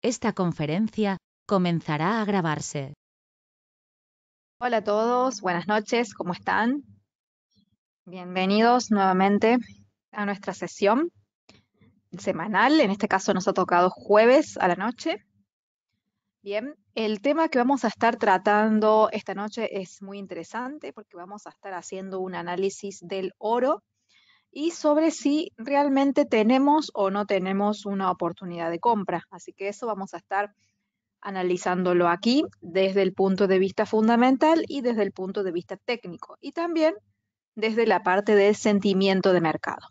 Esta conferencia comenzará a grabarse. Hola a todos, buenas noches, ¿cómo están? Bienvenidos nuevamente a nuestra sesión semanal. En este caso nos ha tocado jueves a la noche. Bien, el tema que vamos a estar tratando esta noche es muy interesante porque vamos a estar haciendo un análisis del oro y sobre si realmente tenemos o no tenemos una oportunidad de compra. Así que eso vamos a estar analizándolo aquí desde el punto de vista fundamental y desde el punto de vista técnico y también desde la parte del sentimiento de mercado.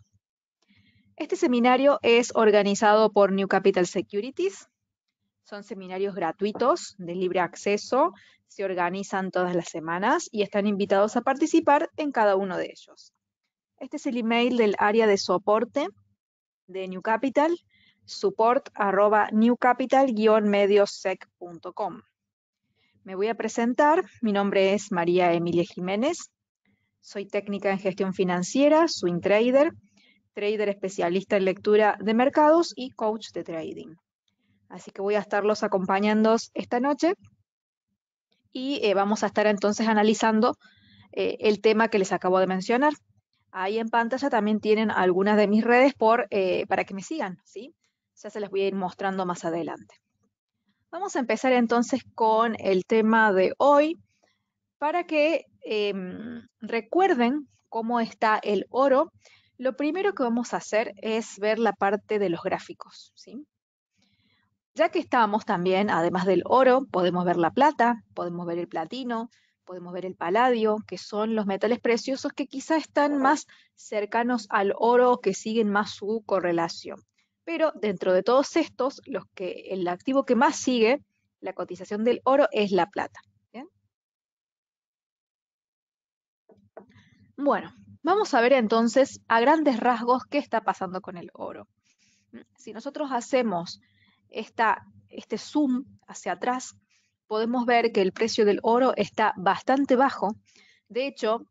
Este seminario es organizado por New Capital Securities. Son seminarios gratuitos de libre acceso, se organizan todas las semanas y están invitados a participar en cada uno de ellos. Este es el email del área de soporte de New Capital, support@newcapital-mediosec.com. Me voy a presentar, mi nombre es María Emilia Jiménez, soy técnica en gestión financiera, swing trader, trader especialista en lectura de mercados y coach de trading. Así que voy a estarlos acompañando esta noche y vamos a estar entonces analizando el tema que les acabo de mencionar. Ahí en pantalla también tienen algunas de mis redes para que me sigan, ¿sí? Ya se las voy a ir mostrando más adelante. Vamos a empezar entonces con el tema de hoy para que recuerden cómo está el oro. Lo primero que vamos a hacer es ver la parte de los gráficos, ¿sí? Ya que estamos también, además del oro, podemos ver la plata, podemos ver el platino, podemos ver el paladio, que son los metales preciosos que quizá están más cercanos al oro, que siguen más su correlación. Pero dentro de todos estos, el activo que más sigue la cotización del oro es la plata. ¿Bien? Bueno, vamos a ver entonces a grandes rasgos qué está pasando con el oro. Si nosotros hacemos este zoom hacia atrás, podemos ver que el precio del oro está bastante bajo. De hecho,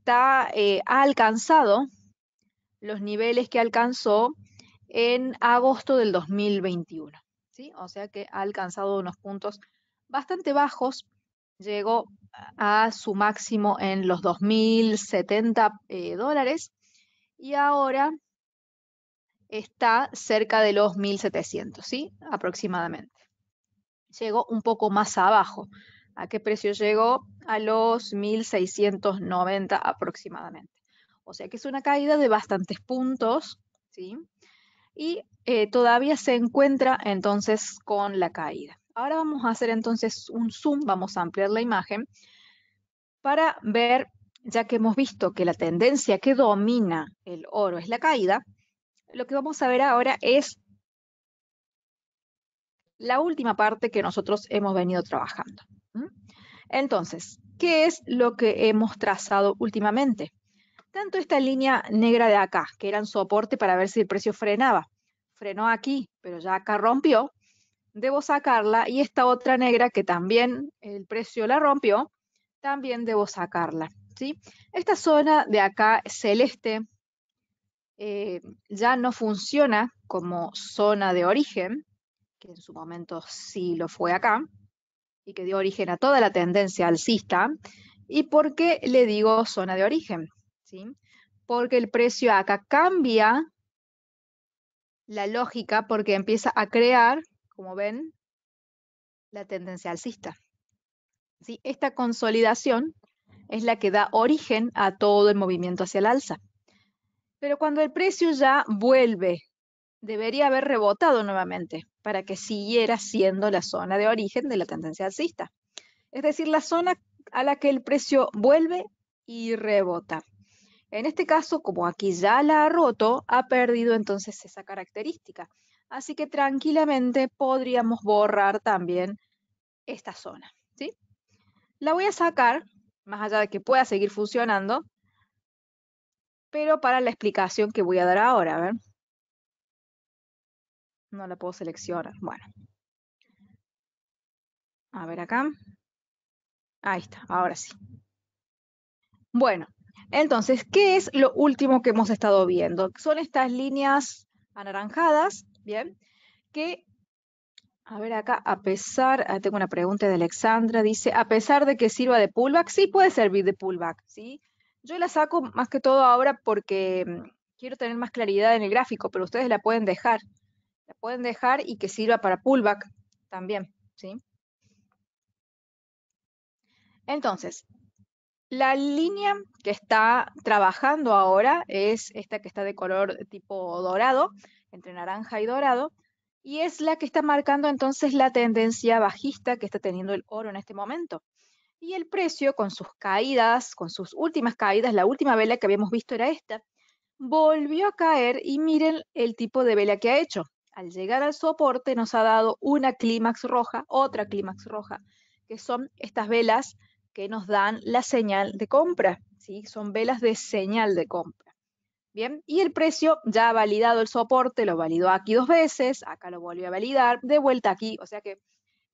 ha alcanzado los niveles que alcanzó en agosto del 2021. ¿Sí? O sea que ha alcanzado unos puntos bastante bajos. Llegó a su máximo en los 2.070 dólares y ahora está cerca de los 1.700, ¿sí? Aproximadamente. Llegó un poco más abajo. ¿A qué precio llegó? A los 1.690 aproximadamente. O sea que es una caída de bastantes puntos, ¿sí? Y todavía se encuentra entonces con la caída. Ahora vamos a hacer entonces un zoom, vamos a ampliar la imagen para ver, ya que hemos visto que la tendencia que domina el oro es la caída, lo que vamos a ver ahora es la última parte que nosotros hemos venido trabajando. Entonces, ¿qué es lo que hemos trazado últimamente? Tanto esta línea negra de acá, que era un soporte para ver si el precio frenaba, frenó aquí, pero ya acá rompió, debo sacarla, y esta otra negra que también el precio la rompió, también debo sacarla, ¿sí? Esta zona de acá celeste ya no funciona como zona de origen, que en su momento sí lo fue acá, y que dio origen a toda la tendencia alcista. ¿Y por qué le digo zona de origen? ¿Sí? Porque el precio acá cambia la lógica porque empieza a crear, como ven, la tendencia alcista. ¿Sí? Esta consolidación es la que da origen a todo el movimiento hacia el alza. Pero cuando el precio ya vuelve, debería haber rebotado nuevamente para que siguiera siendo la zona de origen de la tendencia alcista. Es decir, la zona a la que el precio vuelve y rebota. En este caso, como aquí ya la ha roto, ha perdido entonces esa característica. Así que tranquilamente podríamos borrar también esta zona, ¿sí? La voy a sacar, más allá de que pueda seguir funcionando, pero para la explicación que voy a dar ahora, a ver. No la puedo seleccionar. Bueno, a ver acá. Ahí está, ahora sí. Bueno, entonces, ¿qué es lo último que hemos estado viendo? Son estas líneas anaranjadas, ¿bien? Que A ver acá, tengo una pregunta de Alexandra, dice, a pesar de que sirva de pullback, sí puede servir de pullback, ¿sí? Yo la saco más que todo ahora porque quiero tener más claridad en el gráfico, pero ustedes la pueden dejar y que sirva para pullback también, ¿sí? Entonces, la línea que está trabajando ahora es esta que está de color tipo dorado, entre naranja y dorado, y es la que está marcando entonces la tendencia bajista que está teniendo el oro en este momento. Y el precio con sus caídas, con sus últimas caídas, la última vela que habíamos visto era esta, volvió a caer y miren el tipo de vela que ha hecho. Al llegar al soporte nos ha dado una clímax roja, otra clímax roja, que son estas velas que nos dan la señal de compra, ¿sí? Son velas de señal de compra. Bien, y el precio ya ha validado el soporte, lo validó aquí 2 veces, acá lo volvió a validar, de vuelta aquí, o sea que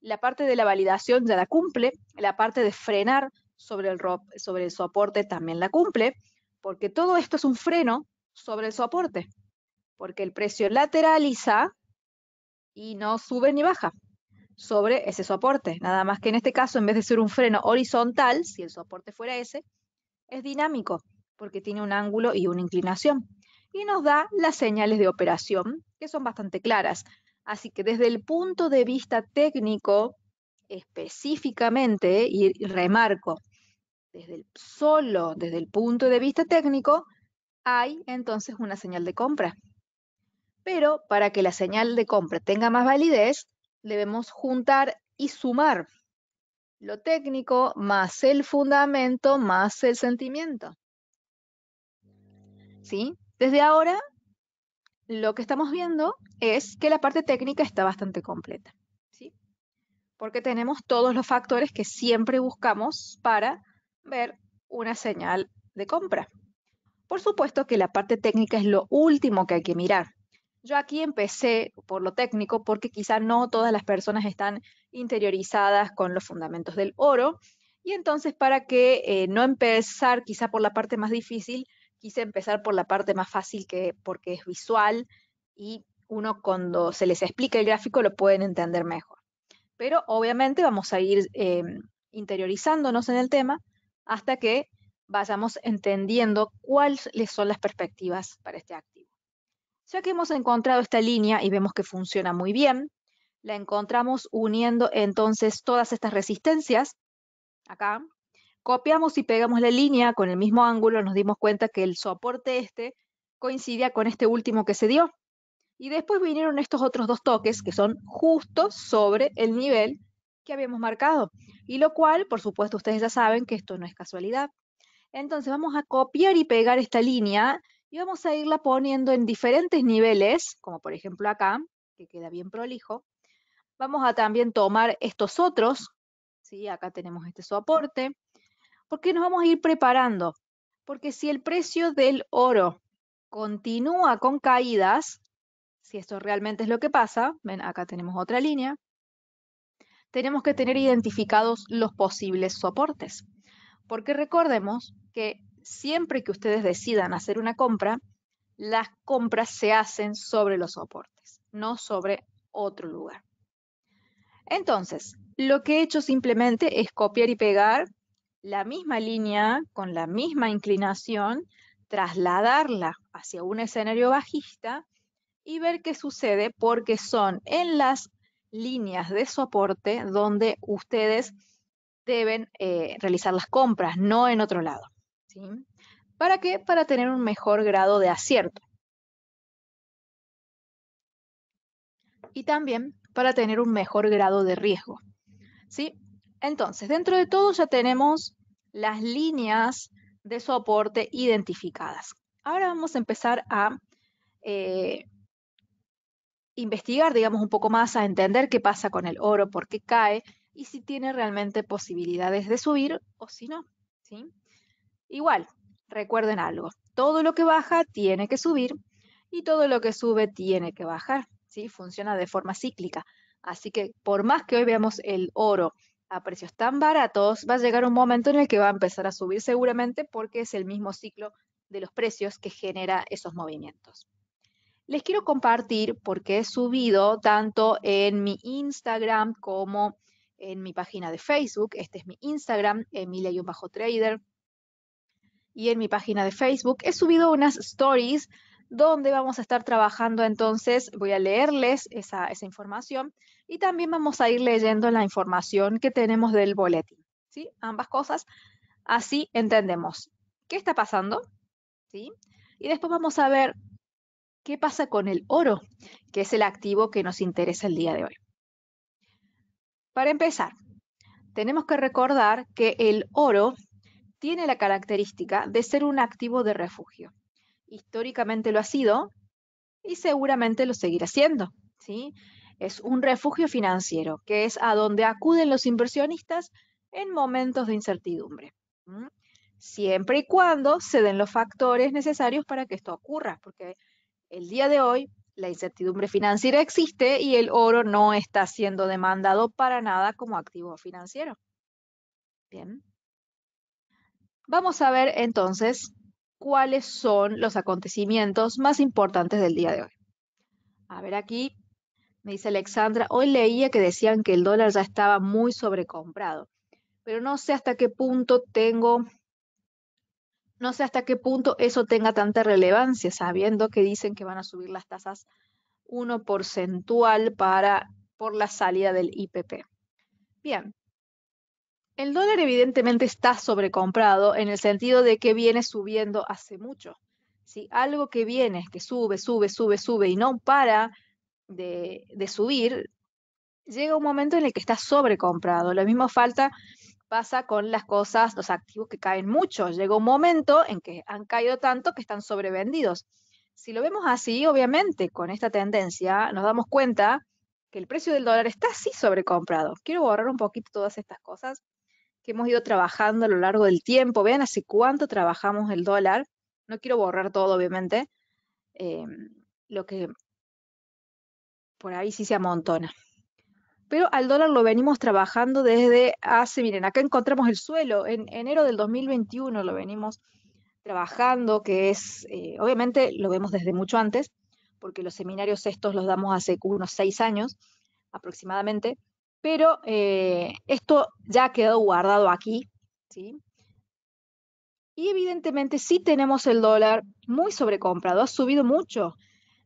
la parte de la validación ya la cumple, la parte de frenar sobre el soporte también la cumple, porque todo esto es un freno sobre el soporte, porque el precio lateraliza y no sube ni baja sobre ese soporte. Nada más que en este caso, en vez de ser un freno horizontal, si el soporte fuera ese, es dinámico, porque tiene un ángulo y una inclinación. Y nos da las señales de operación, que son bastante claras. Así que desde el punto de vista técnico, específicamente, y remarco, desde el punto de vista técnico, hay entonces una señal de compra. Pero para que la señal de compra tenga más validez, debemos juntar y sumar lo técnico más el fundamento más el sentimiento. ¿Sí? Desde ahora, lo que estamos viendo es que la parte técnica está bastante completa. ¿Sí? Porque tenemos todos los factores que siempre buscamos para ver una señal de compra. Por supuesto que la parte técnica es lo último que hay que mirar. Yo aquí empecé por lo técnico porque quizá no todas las personas están interiorizadas con los fundamentos del oro y entonces para que no empezar quizá por la parte más difícil, quise empezar por la parte más fácil porque es visual y uno cuando se les explica el gráfico lo pueden entender mejor. Pero obviamente vamos a ir interiorizándonos en el tema hasta que vayamos entendiendo cuáles son las perspectivas para este activo. Ya que hemos encontrado esta línea y vemos que funciona muy bien, la encontramos uniendo entonces todas estas resistencias, acá, copiamos y pegamos la línea con el mismo ángulo, nos dimos cuenta que el soporte coincidía con este último que se dio. Y después vinieron estos otros dos toques que son justo sobre el nivel que habíamos marcado. Y lo cual, por supuesto, ustedes ya saben que esto no es casualidad. Entonces vamos a copiar y pegar esta línea y vamos a irla poniendo en diferentes niveles, como por ejemplo acá, que queda bien prolijo. Vamos a también tomar estos otros, ¿sí? Acá tenemos este soporte, porque nos vamos a ir preparando. Porque si el precio del oro continúa con caídas, si esto realmente es lo que pasa, ven, acá tenemos otra línea, tenemos que tener identificados los posibles soportes. Porque recordemos que siempre que ustedes decidan hacer una compra, las compras se hacen sobre los soportes, no sobre otro lugar. Entonces, lo que he hecho simplemente es copiar y pegar la misma línea con la misma inclinación, trasladarla hacia un escenario bajista y ver qué sucede porque son en las líneas de soporte donde ustedes deben realizar las compras, no en otro lado. ¿Sí? ¿Para qué? Para tener un mejor grado de acierto. Y también para tener un mejor grado de riesgo. ¿Sí? Entonces, dentro de todo ya tenemos las líneas de soporte identificadas. Ahora vamos a empezar a investigar, digamos, un poco más, a entender qué pasa con el oro, por qué cae y si tiene realmente posibilidades de subir o si no. ¿Sí? Igual, recuerden algo, todo lo que baja tiene que subir y todo lo que sube tiene que bajar. ¿Sí? Funciona de forma cíclica. Así que por más que hoy veamos el oro a precios tan baratos, va a llegar un momento en el que va a empezar a subir seguramente porque es el mismo ciclo de los precios que genera esos movimientos. Les quiero compartir porque he subido tanto en mi Instagram como en mi página de Facebook. Este es mi Instagram, Emilia-Trader. Y en mi página de Facebook he subido unas stories donde vamos a estar trabajando. Entonces voy a leerles esa información y también vamos a ir leyendo la información que tenemos del boletín, ¿sí? Ambas cosas. Así entendemos qué está pasando, ¿sí? Y después vamos a ver qué pasa con el oro, que es el activo que nos interesa el día de hoy. Para empezar, tenemos que recordar que el oro tiene la característica de ser un activo de refugio. Históricamente lo ha sido y seguramente lo seguirá siendo, ¿sí? Es un refugio financiero, que es a donde acuden los inversionistas en momentos de incertidumbre. ¿Mm? Siempre y cuando se den los factores necesarios para que esto ocurra, porque el día de hoy la incertidumbre financiera existe y el oro no está siendo demandado para nada como activo financiero. Bien. Vamos a ver entonces cuáles son los acontecimientos más importantes del día de hoy. A ver aquí, me dice Alexandra, hoy leía que decían que el dólar ya estaba muy sobrecomprado, pero no sé hasta qué punto eso tenga tanta relevancia, sabiendo que dicen que van a subir las tasas 1 porcentual por la salida del IPP. Bien, el dólar evidentemente está sobrecomprado en el sentido de que viene subiendo hace mucho. Si algo que viene, que sube, sube, sube, sube y no para de subir, llega un momento en el que está sobrecomprado. Lo mismo pasa con las cosas, los activos que caen mucho. Llega un momento en que han caído tanto que están sobrevendidos. Si lo vemos así, obviamente, con esta tendencia, nos damos cuenta que el precio del dólar está así sobrecomprado. Quiero borrar un poquito todas estas cosas que hemos ido trabajando a lo largo del tiempo. Vean hace cuánto trabajamos el dólar. No quiero borrar todo, obviamente. eh, lo que por ahí sí se amontona. Pero al dólar lo venimos trabajando desde hace, miren, acá encontramos el suelo, en enero del 2021 lo venimos trabajando, que es, obviamente lo vemos desde mucho antes, porque los seminarios estos los damos hace unos 6 años aproximadamente, pero esto ya ha quedado guardado aquí, ¿sí? Y evidentemente sí tenemos el dólar muy sobrecomprado, ha subido mucho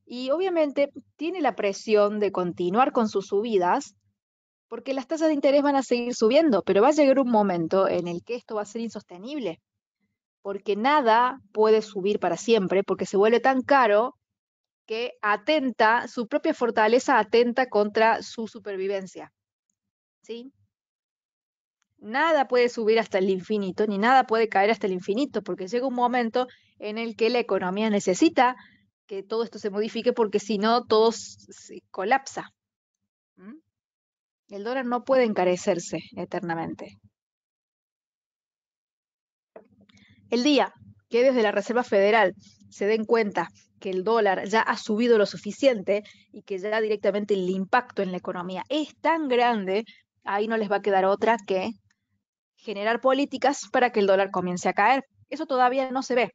y obviamente tiene la presión de continuar con sus subidas porque las tasas de interés van a seguir subiendo, pero va a llegar un momento en el que esto va a ser insostenible, porque nada puede subir para siempre, porque se vuelve tan caro que su propia fortaleza atenta contra su supervivencia, ¿sí? Nada puede subir hasta el infinito, ni nada puede caer hasta el infinito, porque llega un momento en el que la economía necesita que todo esto se modifique, porque si no, todo se colapsa. ¿Mm? El dólar no puede encarecerse eternamente. El día que desde la Reserva Federal se den cuenta que el dólar ya ha subido lo suficiente y que ya directamente el impacto en la economía es tan grande, ahí no les va a quedar otra que generar políticas para que el dólar comience a caer. Eso todavía no se ve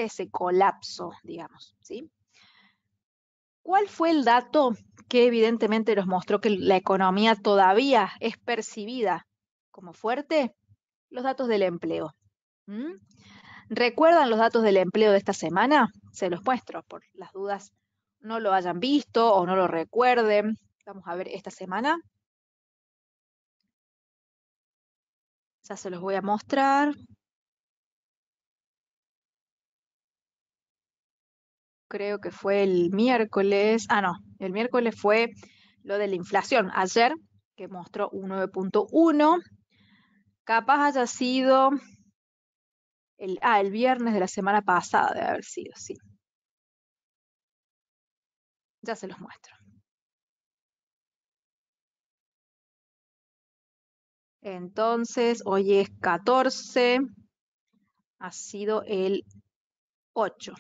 ese colapso, digamos, ¿sí? ¿Cuál fue el dato que evidentemente nos mostró que la economía todavía es percibida como fuerte? Los datos del empleo. ¿Mm? ¿Recuerdan los datos del empleo de esta semana? Se los muestro por las dudas no lo hayan visto o no lo recuerden. Vamos a ver esta semana. Ya se los voy a mostrar. Creo que fue el miércoles. Ah, no, el miércoles fue lo de la inflación. Ayer, que mostró un 9.1. Capaz haya sido el viernes de la semana pasada, debe haber sido, sí. Ya se los muestro. Entonces, hoy es 14, ha sido el 8.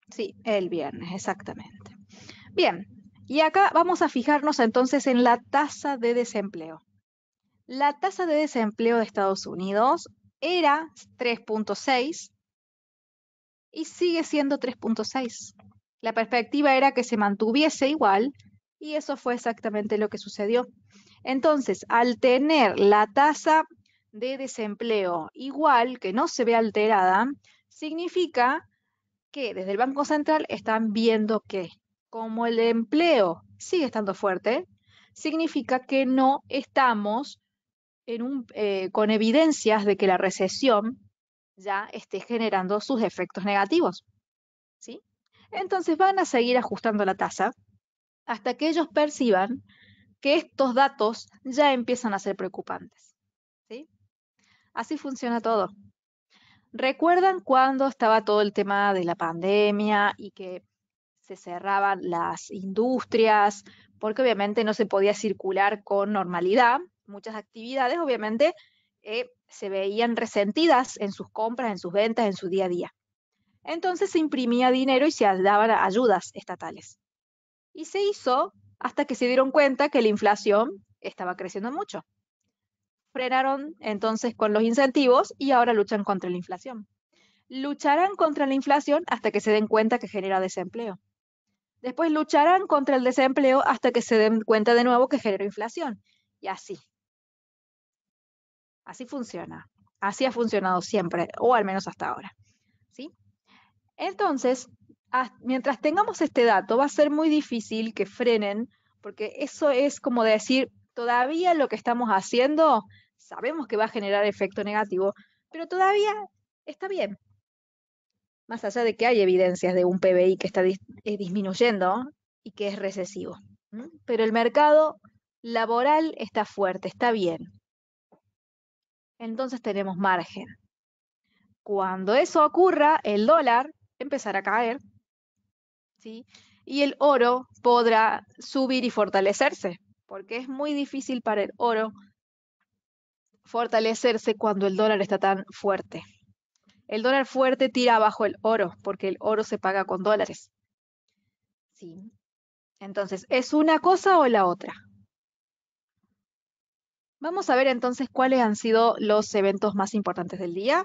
Sí, el viernes, exactamente. Bien, y acá vamos a fijarnos entonces en la tasa de desempleo. La tasa de desempleo de Estados Unidos era 3.6 y sigue siendo 3.6. La perspectiva era que se mantuviese igual y eso fue exactamente lo que sucedió. Entonces, al tener la tasa de desempleo igual, que no se ve alterada, significa que desde el Banco Central están viendo que como el empleo sigue estando fuerte, significa que no estamos con evidencias de que la recesión ya esté generando sus efectos negativos, ¿sí? Entonces van a seguir ajustando la tasa hasta que ellos perciban que estos datos ya empiezan a ser preocupantes, ¿sí? Así funciona todo. ¿Recuerdan cuando estaba todo el tema de la pandemia y que se cerraban las industrias, porque obviamente no se podía circular con normalidad? Muchas actividades obviamente se veían resentidas en sus compras, en sus ventas, en su día a día. Entonces se imprimía dinero y se daban ayudas estatales. Y se hizo hasta que se dieron cuenta que la inflación estaba creciendo mucho. Frenaron entonces con los incentivos y ahora luchan contra la inflación. Lucharán contra la inflación hasta que se den cuenta que genera desempleo. Después lucharán contra el desempleo hasta que se den cuenta de nuevo que genera inflación. Y así. Así funciona. Así ha funcionado siempre, o al menos hasta ahora. ¿Sí? Entonces, mientras tengamos este dato, va a ser muy difícil que frenen, porque eso es como decir, todavía lo que estamos haciendo, sabemos que va a generar efecto negativo, pero todavía está bien. Más allá de que hay evidencias de un PBI que está disminuyendo y que es recesivo. Pero el mercado laboral está fuerte, está bien. Entonces tenemos margen. Cuando eso ocurra, el dólar empezará a caer, ¿sí? Y el oro podrá subir y fortalecerse, porque es muy difícil para el oro fortalecerse cuando el dólar está tan fuerte. El dólar fuerte tira abajo el oro, porque el oro se paga con dólares. ¿Sí? Entonces, ¿es una cosa o la otra? Vamos a ver entonces cuáles han sido los eventos más importantes del día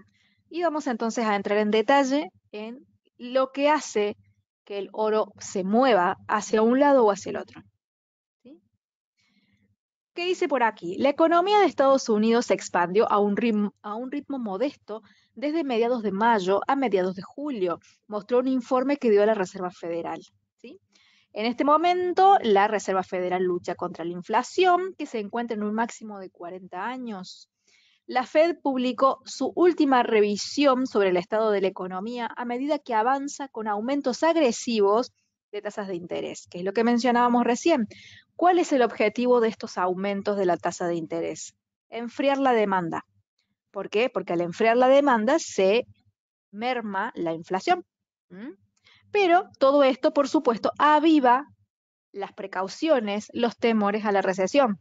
y vamos entonces a entrar en detalle en lo que hace que el oro se mueva hacia un lado o hacia el otro. ¿Sí? ¿Qué dice por aquí? La economía de Estados Unidos se expandió a un ritmo modesto desde mediados de mayo a mediados de julio, mostró un informe que dio la Reserva Federal. ¿Sí? En este momento, la Reserva Federal lucha contra la inflación, que se encuentra en un máximo de 40 años. La Fed publicó su última revisión sobre el estado de la economía a medida que avanza con aumentos agresivos de tasas de interés, que es lo que mencionábamos recién. ¿Cuál es el objetivo de estos aumentos de la tasa de interés? Enfriar la demanda. ¿Por qué? Porque al enfriar la demanda se merma la inflación. Pero todo esto, por supuesto, aviva las precauciones, los temores a la recesión.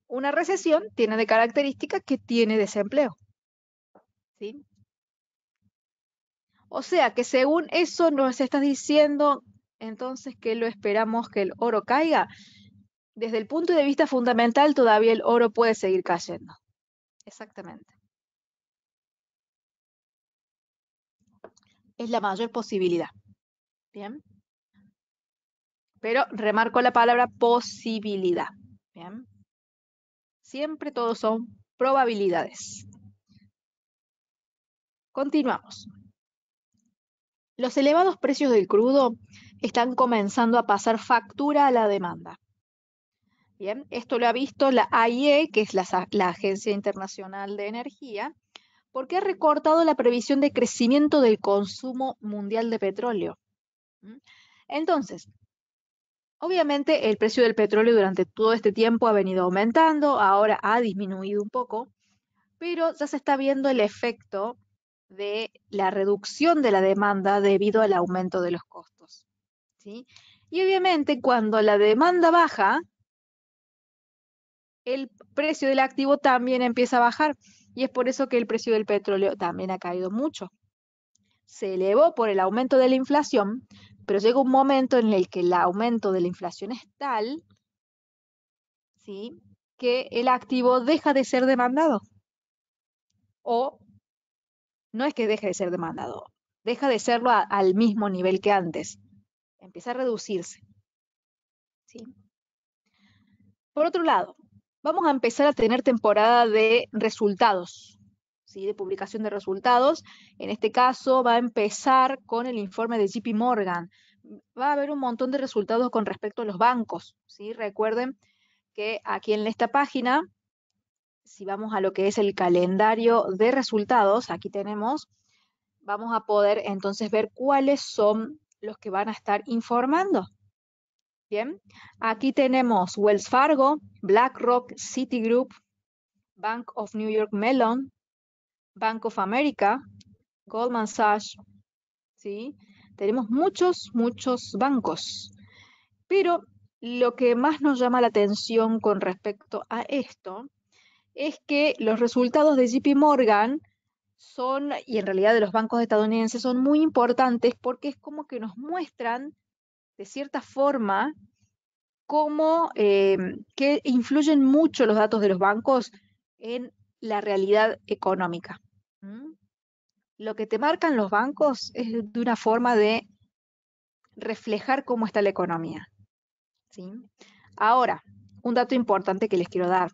Una recesión tiene de característica que tiene desempleo. ¿Sí? O sea que según eso nos estás diciendo, entonces que lo esperamos que el oro caiga. Desde el punto de vista fundamental, todavía el oro puede seguir cayendo. Exactamente. Es la mayor posibilidad. Bien. Pero remarco la palabra posibilidad. Bien. Siempre todos son probabilidades. Continuamos. Los elevados precios del crudo están comenzando a pasar factura a la demanda. Bien, esto lo ha visto la AIE, que es la Agencia Internacional de Energía, porque ha recortado la previsión de crecimiento del consumo mundial de petróleo. Entonces, obviamente el precio del petróleo durante todo este tiempo ha venido aumentando, ahora ha disminuido un poco, pero ya se está viendo el efecto de la reducción de la demanda debido al aumento de los costos. ¿Sí? Y obviamente cuando la demanda baja, el precio del activo también empieza a bajar y es por eso que el precio del petróleo también ha caído mucho. Se elevó por el aumento de la inflación, pero llega un momento en el que el aumento de la inflación es tal, ¿sí?, que el activo deja de ser demandado o no es que deje de ser demandado, deja de serlo al mismo nivel que antes, empieza a reducirse, ¿sí? Por otro lado, vamos a empezar a tener temporada de resultados, ¿sí? De publicación de resultados. En este caso va a empezar con el informe de JP Morgan. Va a haber un montón de resultados con respecto a los bancos, ¿sí? Recuerden que aquí en esta página, si vamos a lo que es el calendario de resultados, aquí tenemos, vamos a poder entonces ver cuáles son los que van a estar informando. Bien, aquí tenemos Wells Fargo, BlackRock, Citigroup, Bank of New York Mellon, Bank of America, Goldman Sachs, ¿sí? Tenemos muchos bancos, pero lo que más nos llama la atención con respecto a esto es que los resultados de JP Morgan son, y en realidad de los bancos estadounidenses, son muy importantes porque es como que nos muestran, de cierta forma, cómo que influyen mucho los datos de los bancos en la realidad económica. ¿Mm? Lo que te marcan los bancos es de una forma de reflejar cómo está la economía, ¿sí? Ahora, un dato importante que les quiero dar.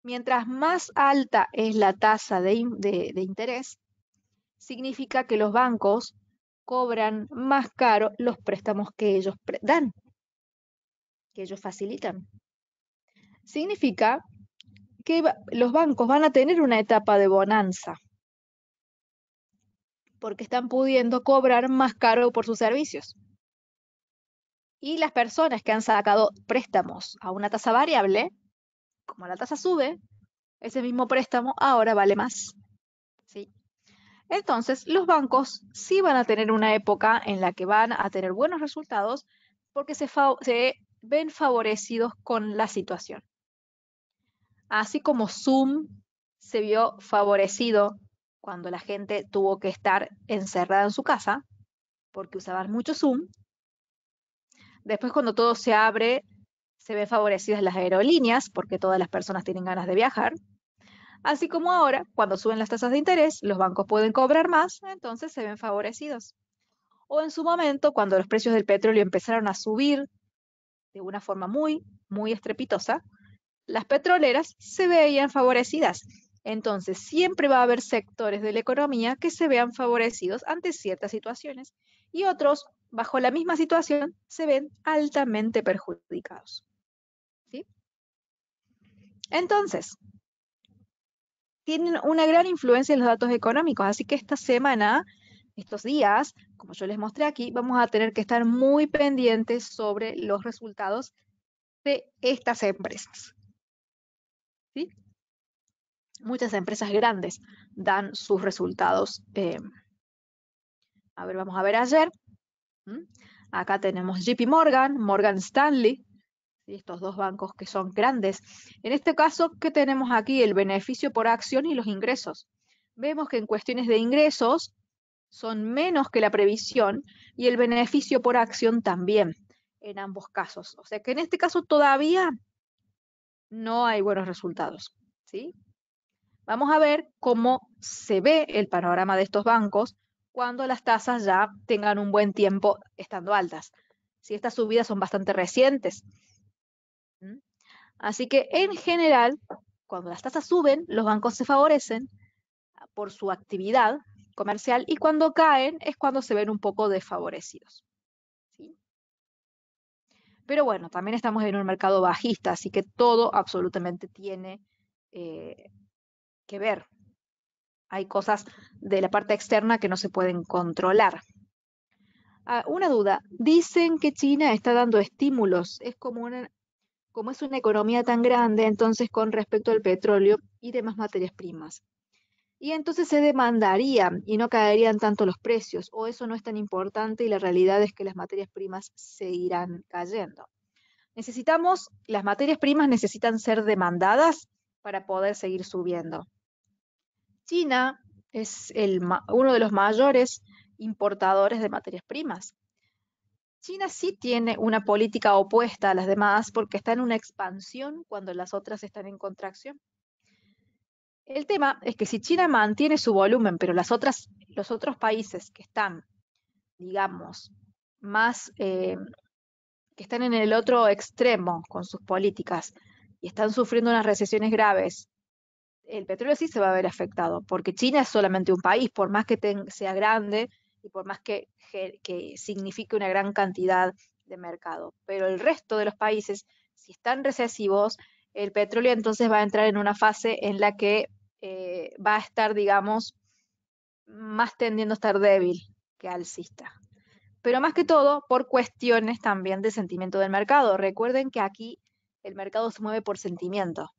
Mientras más alta es la tasa de interés, significa que los bancos cobran más caro los préstamos que ellos dan, que ellos facilitan. Significa que los bancos van a tener una etapa de bonanza, porque están pudiendo cobrar más caro por sus servicios. Y las personas que han sacado préstamos a una tasa variable, como la tasa sube, ese mismo préstamo ahora vale más, ¿sí? Entonces, los bancos sí van a tener una época en la que van a tener buenos resultados porque se ven favorecidos con la situación. Así como Zoom se vio favorecido cuando la gente tuvo que estar encerrada en su casa porque usaban mucho Zoom. Después, cuando todo se abre, se ven favorecidas las aerolíneas porque todas las personas tienen ganas de viajar. Así como ahora, cuando suben las tasas de interés, los bancos pueden cobrar más, entonces se ven favorecidos. O en su momento, cuando los precios del petróleo empezaron a subir de una forma muy estrepitosa, las petroleras se veían favorecidas. Entonces, siempre va a haber sectores de la economía que se vean favorecidos ante ciertas situaciones y otros, bajo la misma situación, se ven altamente perjudicados, ¿sí? Entonces, tienen una gran influencia en los datos económicos, así que esta semana, estos días, como yo les mostré aquí, vamos a tener que estar muy pendientes sobre los resultados de estas empresas, ¿sí? Muchas empresas grandes dan sus resultados. A ver, vamos a ver ayer. Acá tenemos JP Morgan, Morgan Stanley, ¿sí? Estos dos bancos que son grandes. En este caso, ¿qué tenemos aquí? El beneficio por acción y los ingresos. Vemos que en cuestiones de ingresos son menos que la previsión y el beneficio por acción también en ambos casos. O sea que en este caso todavía no hay buenos resultados, ¿sí? Vamos a ver cómo se ve el panorama de estos bancos cuando las tasas ya tengan un buen tiempo estando altas. Si estas subidas son bastante recientes. ¿Mm? Así que en general, cuando las tasas suben, los bancos se favorecen por su actividad comercial y cuando caen es cuando se ven un poco desfavorecidos, ¿sí? Pero bueno, también estamos en un mercado bajista, así que todo absolutamente tiene que ver. Hay cosas de la parte externa que no se pueden controlar. Una duda, dicen que China está dando estímulos, es como es una economía tan grande, entonces con respecto al petróleo y demás materias primas. Y entonces se demandaría y no caerían tanto los precios, o eso no es tan importante y la realidad es que las materias primas seguirán cayendo. Las materias primas necesitan ser demandadas para poder seguir subiendo. China es uno de los mayores importadores de materias primas. China sí tiene una política opuesta a las demás porque está en una expansión cuando las otras están en contracción. El tema es que si China mantiene su volumen, pero los otros países que están, digamos, más, que están en el otro extremo con sus políticas y están sufriendo unas recesiones graves, el petróleo sí se va a ver afectado, porque China es solamente un país, por más que sea grande y por más que signifique una gran cantidad de mercado. Pero el resto de los países, si están recesivos, el petróleo entonces va a entrar en una fase en la que va a estar, digamos, más tendiendo a estar débil que alcista. Pero más que todo por cuestiones también de sentimiento del mercado. Recuerden que aquí el mercado se mueve por sentimiento.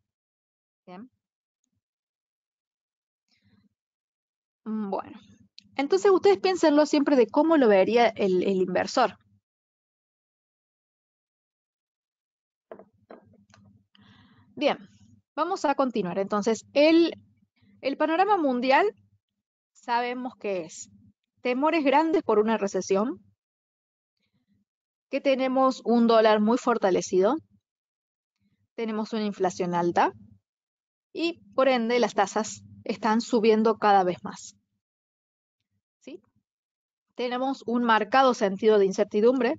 ¿Bien? Bueno, entonces ustedes piénsenlo siempre de cómo lo vería el inversor. Bien, vamos a continuar. Entonces, el panorama mundial sabemos que es temores grandes por una recesión, que tenemos un dólar muy fortalecido, tenemos una inflación alta y por ende las tasas están subiendo cada vez más. ¿Sí? Tenemos un marcado sentido de incertidumbre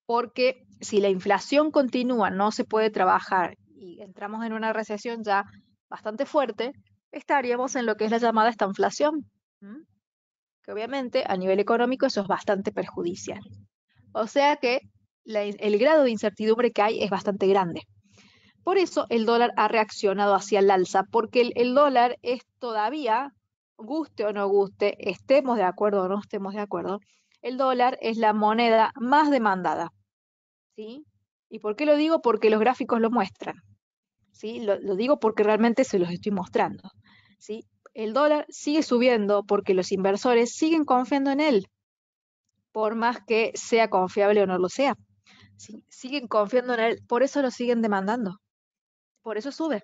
porque si la inflación continúa, no se puede trabajar y entramos en una recesión ya bastante fuerte, estaríamos en lo que es la llamada estanflación, que obviamente a nivel económico eso es bastante perjudicial. O sea que el grado de incertidumbre que hay es bastante grande. Por eso el dólar ha reaccionado hacia el alza, porque el dólar es todavía, guste o no guste, estemos de acuerdo o no estemos de acuerdo, el dólar es la moneda más demandada. ¿Sí? ¿Y por qué lo digo? Porque los gráficos lo muestran. ¿Sí? Lo digo porque realmente se los estoy mostrando. ¿Sí? El dólar sigue subiendo porque los inversores siguen confiando en él, por más que sea confiable o no lo sea. ¿Sí? Siguen confiando en él, por eso lo siguen demandando. Por eso sube.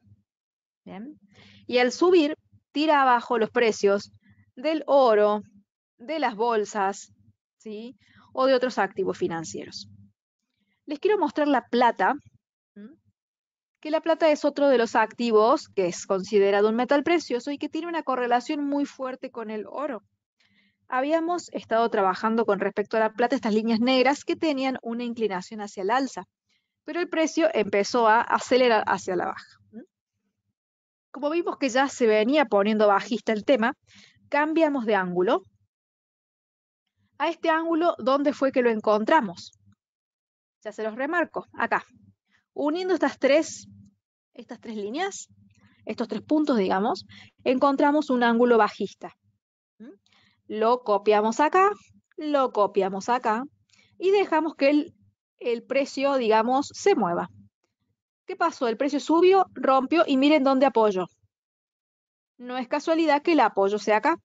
¿Bien? Y al subir, tira abajo los precios del oro, de las bolsas, ¿sí? O de otros activos financieros. Les quiero mostrar la plata, que la plata es otro de los activos que es considerado un metal precioso y que tiene una correlación muy fuerte con el oro. Habíamos estado trabajando con respecto a la plata estas líneas negras que tenían una inclinación hacia el alza, pero el precio empezó a acelerar hacia la baja. Como vimos que ya se venía poniendo bajista el tema, cambiamos de ángulo. A este ángulo, ¿dónde fue que lo encontramos? Ya se los remarco, acá. Uniendo estas tres líneas, estos tres puntos, digamos, encontramos un ángulo bajista. Lo copiamos acá y dejamos que el precio, digamos, se mueva. ¿Qué pasó? El precio subió, rompió y miren dónde apoyó. No es casualidad que el apoyo sea acá.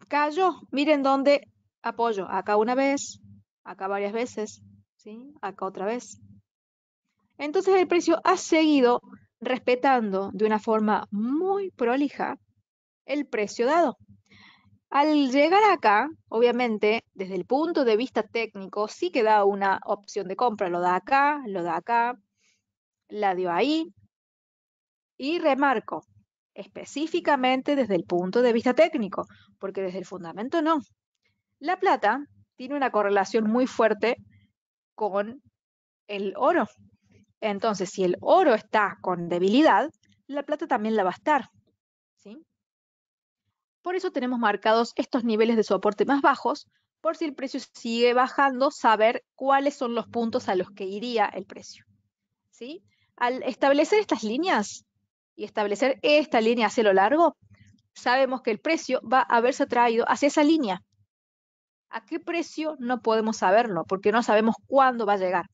Cayó, miren dónde apoyo. Acá una vez, acá varias veces, ¿sí? Acá otra vez. Entonces el precio ha seguido respetando de una forma muy prolija el precio dado. Al llegar acá, obviamente, desde el punto de vista técnico, sí que da una opción de compra. Lo da acá, lo da acá, la dio ahí. Y remarco, específicamente desde el punto de vista técnico, porque desde el fundamento no. La plata tiene una correlación muy fuerte con el oro. Entonces, si el oro está con debilidad, la plata también la va a estar. ¿Sí? Por eso tenemos marcados estos niveles de soporte más bajos, por si el precio sigue bajando, saber cuáles son los puntos a los que iría el precio. ¿Sí? Al establecer estas líneas y establecer esta línea hacia lo largo, sabemos que el precio va a haberse traído hacia esa línea. ¿A qué precio? No podemos saberlo, porque no sabemos cuándo va a llegar.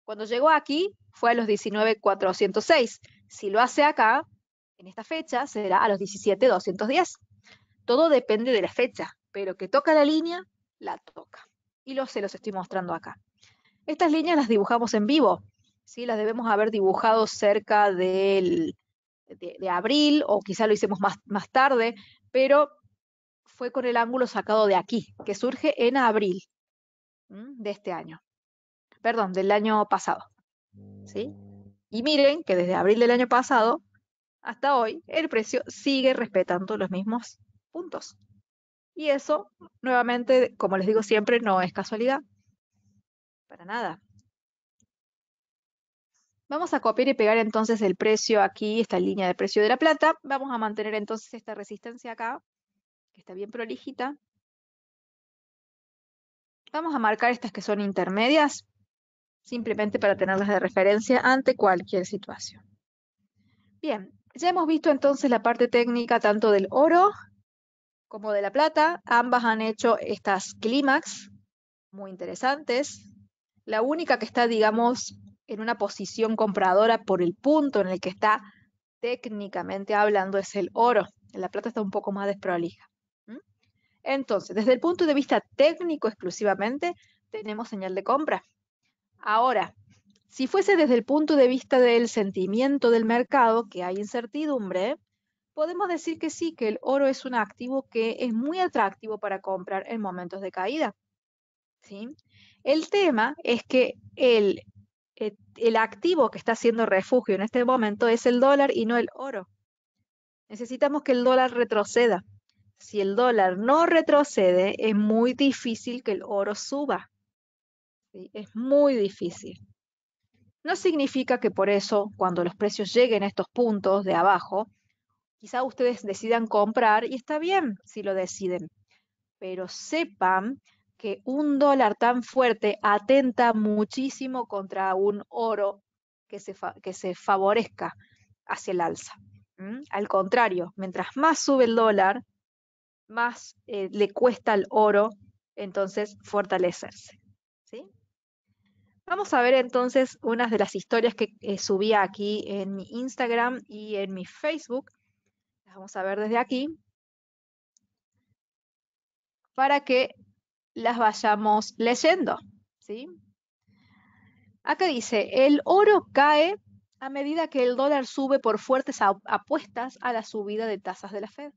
Cuando llegó aquí, fue a los 19.406. Si lo hace acá, en esta fecha, será a los 17.210. Todo depende de la fecha, pero que toca la línea, la toca. Y se los estoy mostrando acá. Estas líneas las dibujamos en vivo, ¿sí? Las debemos haber dibujado cerca de abril, o quizá lo hicimos más tarde, pero fue con el ángulo sacado de aquí, que surge en abril de este año. Perdón, del año pasado. ¿Sí? Y miren que desde abril del año pasado hasta hoy el precio sigue respetando los mismos puntos. Y eso, nuevamente, como les digo siempre, no es casualidad, para nada. Vamos a copiar y pegar entonces el precio aquí, esta línea de precio de la plata. Vamos a mantener entonces esta resistencia acá, que está bien prolijita. Vamos a marcar estas que son intermedias, simplemente para tenerlas de referencia ante cualquier situación. Bien, ya hemos visto entonces la parte técnica tanto del oro como de la plata. Ambas han hecho estas clímax muy interesantes. La única que está, digamos, en una posición compradora por el punto en el que está técnicamente hablando es el oro. La plata está un poco más desprolija. ¿Mm? Entonces, desde el punto de vista técnico exclusivamente, tenemos señal de compra. Ahora, si fuese desde el punto de vista del sentimiento del mercado, que hay incertidumbre, podemos decir que sí, que el oro es un activo que es muy atractivo para comprar en momentos de caída. ¿Sí? El tema es que el activo que está haciendo refugio en este momento es el dólar y no el oro. Necesitamos que el dólar retroceda. Si el dólar no retrocede, es muy difícil que el oro suba. ¿Sí? Es muy difícil. No significa que por eso, cuando los precios lleguen a estos puntos de abajo, quizá ustedes decidan comprar y está bien si lo deciden, pero sepan que un dólar tan fuerte atenta muchísimo contra un oro que se favorezca hacia el alza. Al contrario, mientras más sube el dólar, más le cuesta al oro entonces fortalecerse. ¿Sí? Vamos a ver entonces unas de las historias que subía aquí en mi Instagram y en mi Facebook. Las vamos a ver desde aquí para que las vayamos leyendo. ¿Sí? Acá dice, el oro cae a medida que el dólar sube por fuertes apuestas a la subida de tasas de la Fed.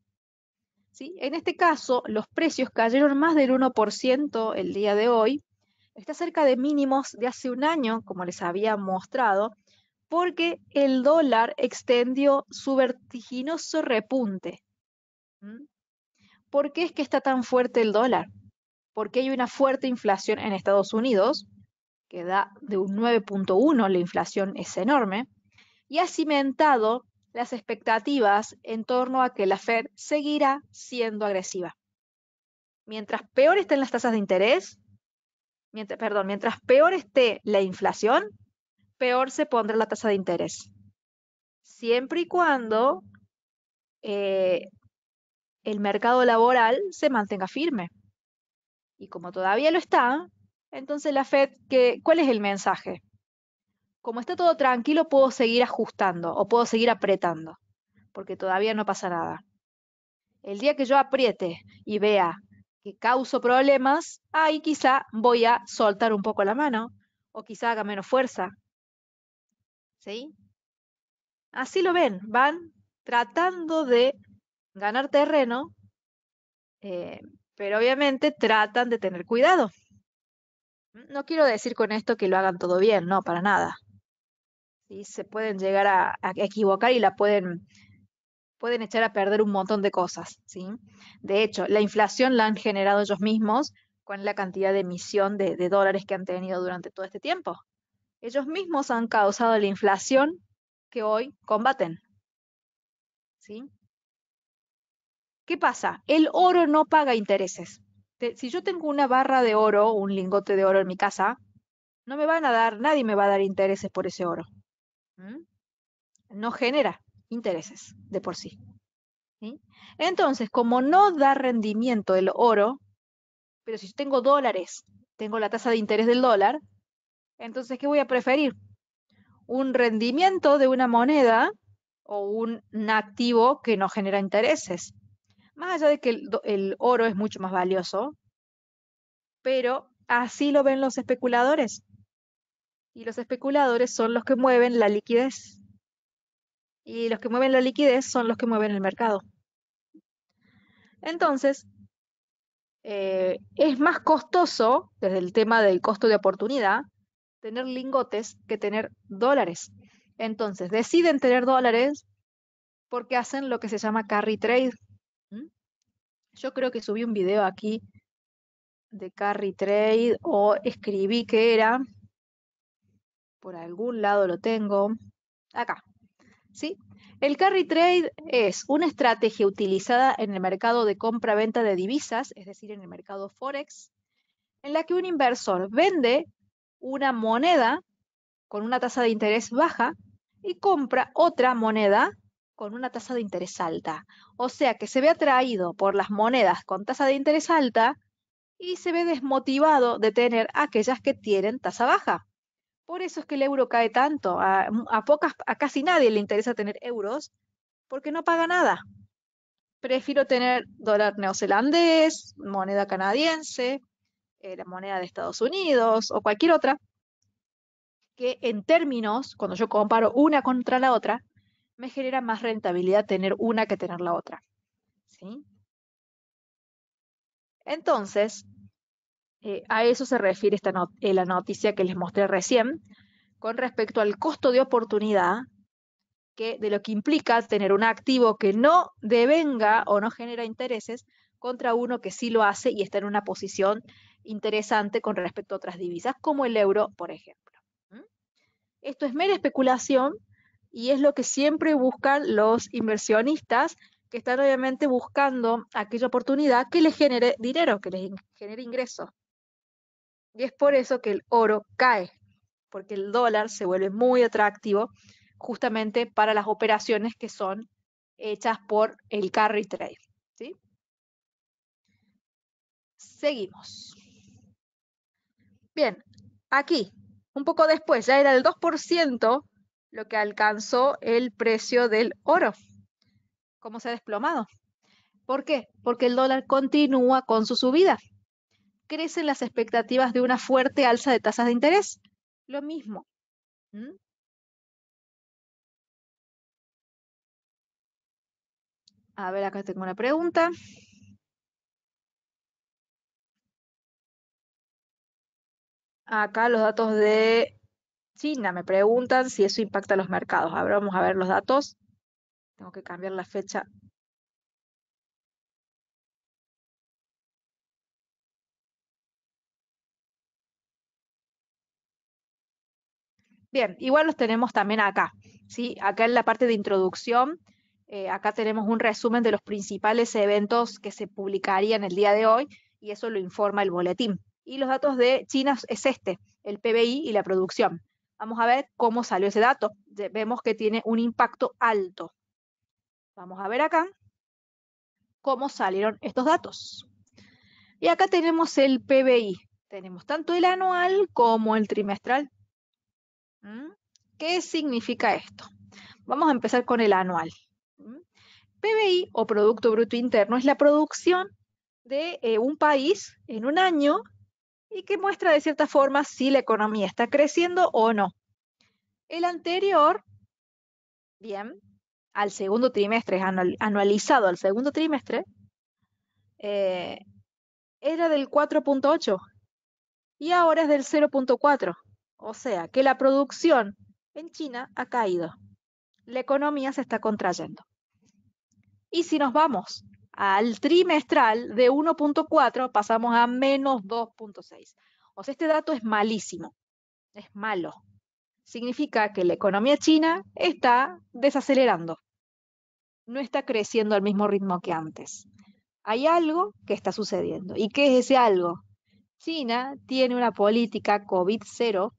¿Sí? En este caso, los precios cayeron más del 1% el día de hoy. Está cerca de mínimos de hace un año, como les había mostrado, porque el dólar extendió su vertiginoso repunte. ¿Mm? ¿Por qué es que está tan fuerte el dólar? Porque hay una fuerte inflación en Estados Unidos, que da de un 9.1, la inflación es enorme, y ha cimentado las expectativas en torno a que la Fed seguirá siendo agresiva. Mientras peor estén las tasas de interés, mientras peor esté la inflación, peor se pondrá la tasa de interés. Siempre y cuando eh, el mercado laboral se mantenga firme. Y como todavía lo está, entonces la Fed, ¿cuál es el mensaje? Como está todo tranquilo, puedo seguir ajustando o puedo seguir apretando, porque todavía no pasa nada. El día que yo apriete y vea que causo problemas, ahí quizá voy a soltar un poco la mano o quizá haga menos fuerza. ¿Sí? Así lo ven, van tratando de ganar terreno, eh, pero obviamente tratan de tener cuidado. No quiero decir con esto que lo hagan todo bien, no, para nada. ¿Sí? Se pueden llegar a equivocar y pueden echar a perder un montón de cosas, ¿sí? De hecho, la inflación la han generado ellos mismos con la cantidad de emisión de dólares que han tenido durante todo este tiempo. Ellos mismos han causado la inflación que hoy combaten, ¿sí? ¿Qué pasa? El oro no paga intereses. Si yo tengo una barra de oro, un lingote de oro en mi casa, no me van a dar, nadie me va a dar intereses por ese oro. ¿Mm? No genera intereses de por sí. ¿Sí? Entonces, como no da rendimiento el oro, pero si yo tengo dólares, tengo la tasa de interés del dólar, entonces, ¿qué voy a preferir? ¿Un rendimiento de una moneda o un activo que no genera intereses? Más allá de que el oro es mucho más valioso, pero así lo ven los especuladores. Y los especuladores son los que mueven la liquidez. Y los que mueven la liquidez son los que mueven el mercado. Entonces, es más costoso, desde el tema del costo de oportunidad, tener lingotes que tener dólares. Entonces, deciden tener dólares porque hacen lo que se llama carry trade. ¿Mm? Yo creo que subí un video aquí de carry trade o escribí que era, por algún lado lo tengo, acá, ¿sí? El carry trade es una estrategia utilizada en el mercado de compra-venta de divisas, es decir, en el mercado Forex, en la que un inversor vende una moneda con una tasa de interés baja y compra otra moneda con una tasa de interés alta. O sea que se ve atraído por las monedas con tasa de interés alta y se ve desmotivado de tener aquellas que tienen tasa baja. Por eso es que el euro cae tanto. A casi nadie le interesa tener euros porque no paga nada. Prefiero tener dólar neozelandés, moneda canadiense, la moneda de Estados Unidos o cualquier otra, que en términos, cuando yo comparo una contra la otra, me genera más rentabilidad tener una que tener la otra. ¿Sí? Entonces, a eso se refiere la noticia que les mostré recién con respecto al costo de oportunidad de lo que implica tener un activo que no devenga o no genera intereses contra uno que sí lo hace y está en una posición interesante con respecto a otras divisas, como el euro, por ejemplo. ¿Mm? Esto es mera especulación y es lo que siempre buscan los inversionistas que están obviamente buscando aquella oportunidad que les genere dinero, que les genere ingresos. Y es por eso que el oro cae, porque el dólar se vuelve muy atractivo justamente para las operaciones que son hechas por el carry trade. ¿Sí? Seguimos. Bien, aquí, un poco después, ya era el 2% lo que alcanzó el precio del oro. ¿Cómo se ha desplomado? ¿Por qué? Porque el dólar continúa con su subida. Crecen las expectativas de una fuerte alza de tasas de interés. Lo mismo. ¿Mm? A ver, acá tengo una pregunta. Acá los datos de China me preguntan si eso impacta a los mercados. A ver, vamos a ver los datos. Tengo que cambiar la fecha. Bien, igual los tenemos también acá, ¿sí? Acá en la parte de introducción, acá tenemos un resumen de los principales eventos que se publicarían el día de hoy y eso lo informa el boletín. Y los datos de China es este, el PBI y la producción. Vamos a ver cómo salió ese dato. Vemos que tiene un impacto alto. Vamos a ver acá cómo salieron estos datos. Y acá tenemos el PBI. Tenemos tanto el anual como el trimestral. ¿Mm? ¿Qué significa esto? Vamos a empezar con el anual. ¿Mm? PBI o Producto Bruto Interno es la producción de un país en un año y que muestra de cierta forma si la economía está creciendo o no. El anterior, bien, al segundo trimestre, anualizado al segundo trimestre, eh, era del 4,8 y ahora es del 0,4. O sea que la producción en China ha caído. La economía se está contrayendo. Y si nos vamos al trimestral de 1,4 pasamos a menos 2,6. O sea, este dato es malísimo, es malo. Significa que la economía china está desacelerando, no está creciendo al mismo ritmo que antes. Hay algo que está sucediendo. ¿Y qué es ese algo? China tiene una política COVID-0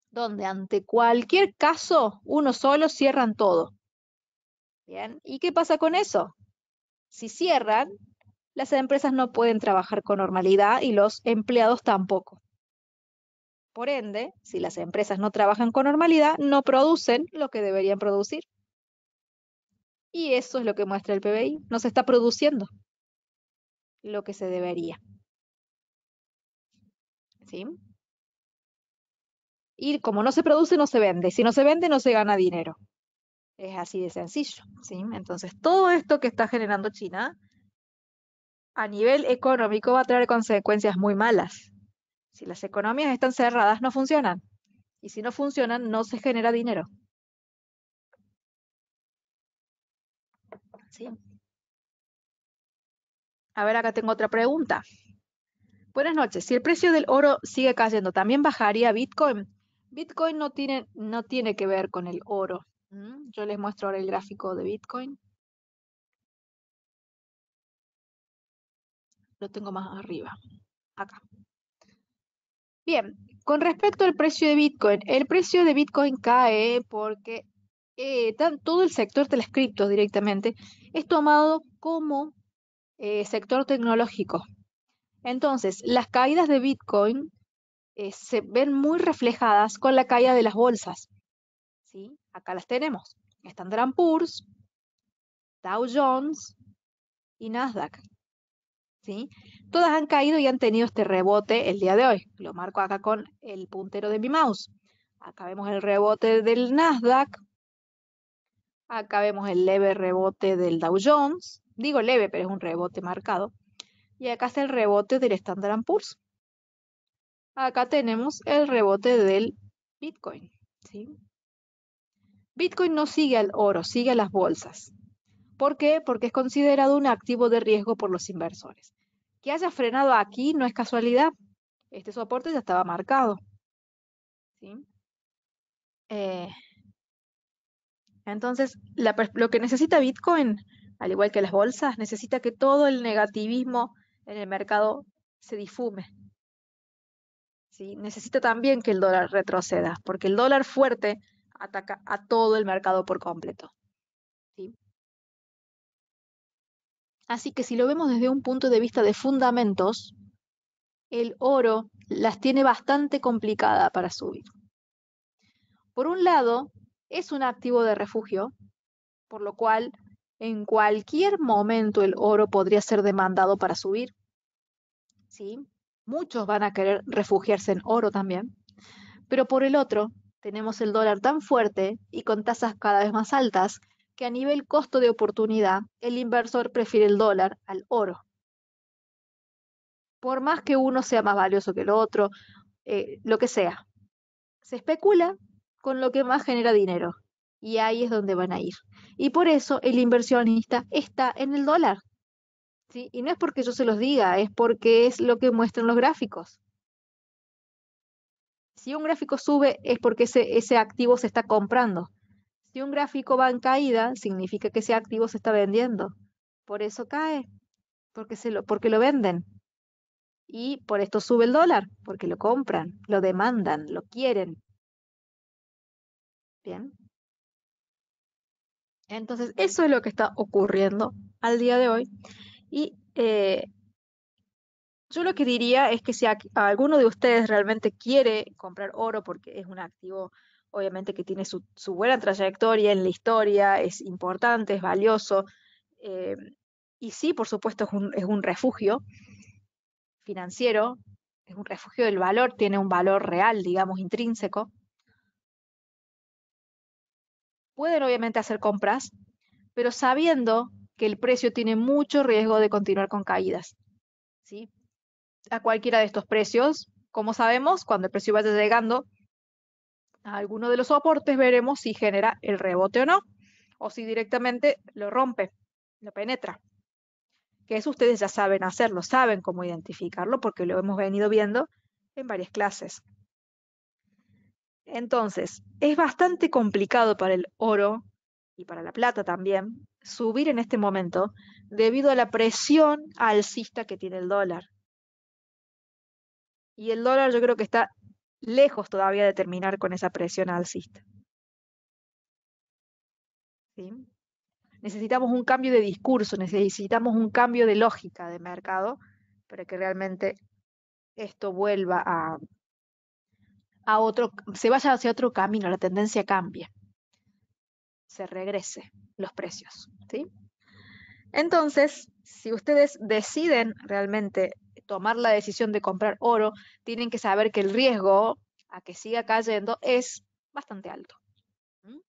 donde ante cualquier caso uno solo cierran todo. Bien, ¿y qué pasa con eso? Si cierran, las empresas no pueden trabajar con normalidad y los empleados tampoco. Por ende, si las empresas no trabajan con normalidad, no producen lo que deberían producir. Y eso es lo que muestra el PBI. No se está produciendo lo que se debería. ¿Sí? Y como no se produce, no se vende. Si no se vende, no se gana dinero. Es así de sencillo. ¿Sí? Entonces, todo esto que está generando China a nivel económico va a traer consecuencias muy malas. Si las economías están cerradas, no funcionan. Y si no funcionan, no se genera dinero. ¿Sí? A ver, acá tengo otra pregunta. Buenas noches. Si el precio del oro sigue cayendo, ¿también bajaría Bitcoin? Bitcoin no tiene que ver con el oro. Yo les muestro ahora el gráfico de Bitcoin. Lo tengo más arriba, acá. Bien, con respecto al precio de Bitcoin, el precio de Bitcoin cae porque todo el sector de las criptos directamente es tomado como sector tecnológico. Entonces, las caídas de Bitcoin se ven muy reflejadas con la caída de las bolsas. ¿Sí? Acá las tenemos. Standard Poor's, Dow Jones y Nasdaq. ¿Sí? Todas han caído y han tenido este rebote el día de hoy. Lo marco acá con el puntero de mi mouse. Acá vemos el rebote del Nasdaq. Acá vemos el leve rebote del Dow Jones. Digo leve, pero es un rebote marcado. Y acá está el rebote del Standard Poor's. Acá tenemos el rebote del Bitcoin. ¿Sí? Bitcoin no sigue al oro, sigue a las bolsas. ¿Por qué? Porque es considerado un activo de riesgo por los inversores. Que haya frenado aquí no es casualidad. Este soporte ya estaba marcado. ¿Sí? Eh, entonces, lo que necesita Bitcoin, al igual que las bolsas, necesita que todo el negativismo en el mercado se difume. ¿Sí? Necesita también que el dólar retroceda, porque el dólar fuerte ataca a todo el mercado por completo. ¿Sí? Así que si lo vemos desde un punto de vista de fundamentos, el oro las tiene bastante complicada para subir. Por un lado, es un activo de refugio, por lo cual en cualquier momento el oro podría ser demandado para subir. ¿Sí? Muchos van a querer refugiarse en oro también. Pero por el otro, tenemos el dólar tan fuerte y con tasas cada vez más altas que a nivel costo de oportunidad, el inversor prefiere el dólar al oro. Por más que uno sea más valioso que el otro, lo que sea. Se especula con lo que más genera dinero y ahí es donde van a ir. Y por eso el inversionista está en el dólar. ¿Sí? Y no es porque yo se los diga, es porque es lo que muestran los gráficos. Si un gráfico sube es porque ese activo se está comprando. Si un gráfico va en caída, significa que ese activo se está vendiendo. Por eso cae, porque lo venden. Y por esto sube el dólar, porque lo compran, lo demandan, lo quieren. Bien. Entonces, eso es lo que está ocurriendo al día de hoy. Y yo lo que diría es que si alguno de ustedes realmente quiere comprar oro, porque es un activo, obviamente, que tiene su buena trayectoria en la historia, es importante, es valioso, eh, y sí, por supuesto, es un refugio financiero, es un refugio del valor, tiene un valor real, digamos, intrínseco. Pueden obviamente hacer compras, pero sabiendo que el precio tiene mucho riesgo de continuar con caídas. ¿Sí? A cualquiera de estos precios, como sabemos, cuando el precio vaya llegando a alguno de los soportes, veremos si genera el rebote o no, o si directamente lo rompe, lo penetra. Que eso ustedes ya saben hacerlo, saben cómo identificarlo, porque lo hemos venido viendo en varias clases. Entonces, es bastante complicado para el oro y para la plata también subir en este momento debido a la presión alcista que tiene el dólar. Y el dólar yo creo que está lejos todavía de terminar con esa presión alcista. ¿Sí? Necesitamos un cambio de discurso, necesitamos un cambio de lógica de mercado para que realmente esto vuelva a otro, se vaya hacia otro camino, la tendencia cambie, se regrese los precios. ¿Sí? Entonces, si ustedes deciden realmente tomar la decisión de comprar oro, tienen que saber que el riesgo a que siga cayendo es bastante alto. ¿Mm?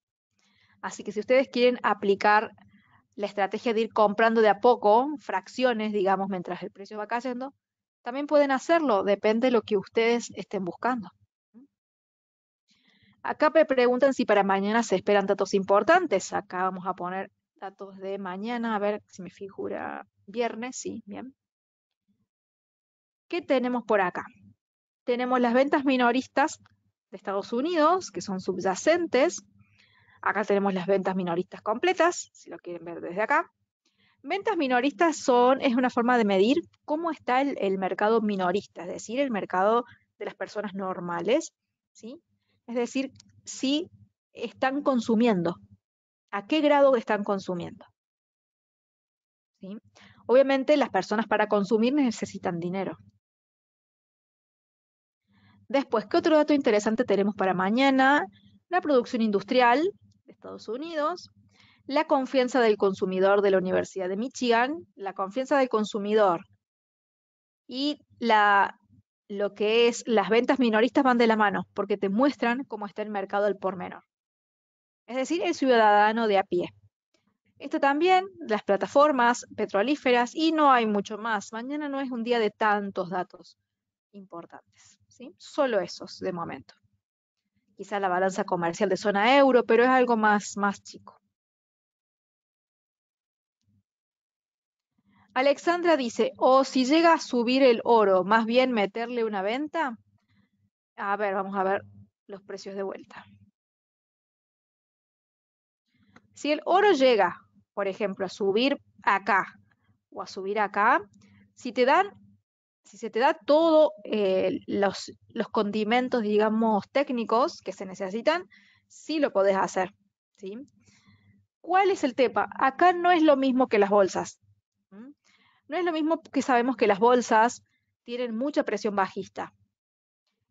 Así que si ustedes quieren aplicar la estrategia de ir comprando de a poco, fracciones, digamos, mientras el precio va cayendo, también pueden hacerlo, depende de lo que ustedes estén buscando. ¿Mm? Acá me preguntan si para mañana se esperan datos importantes. Acá vamos a poner datos de mañana, a ver si me figura viernes, sí, bien. ¿Qué tenemos por acá? Tenemos las ventas minoristas de Estados Unidos, que son subyacentes. Acá tenemos las ventas minoristas completas, si lo quieren ver desde acá. Ventas minoristas es una forma de medir cómo está el mercado minorista, es decir, el mercado de las personas normales, ¿sí? Es decir, si están consumiendo, a qué grado están consumiendo, ¿sí? Obviamente las personas para consumir necesitan dinero. Después, ¿qué otro dato interesante tenemos para mañana? La producción industrial de Estados Unidos, la confianza del consumidor de la Universidad de Michigan, la confianza del consumidor y lo que es las ventas minoristas van de la mano, porque te muestran cómo está el mercado al por menor. Es decir, el ciudadano de a pie. Esto también, las plataformas petrolíferas y no hay mucho más. Mañana no es un día de tantos datos importantes, ¿sí? Solo esos de momento. Quizá la balanza comercial de zona euro, pero es algo más chico. Alexandra dice, o si llega a subir el oro, más bien meterle una venta. A ver, vamos a ver los precios de vuelta. Si el oro llega, por ejemplo, a subir acá o a subir acá, si se te da todo los condimentos, digamos, técnicos que se necesitan, sí lo podés hacer, ¿sí? ¿Cuál es el tema? Acá no es lo mismo que las bolsas. ¿Mm? No es lo mismo que sabemos que las bolsas tienen mucha presión bajista.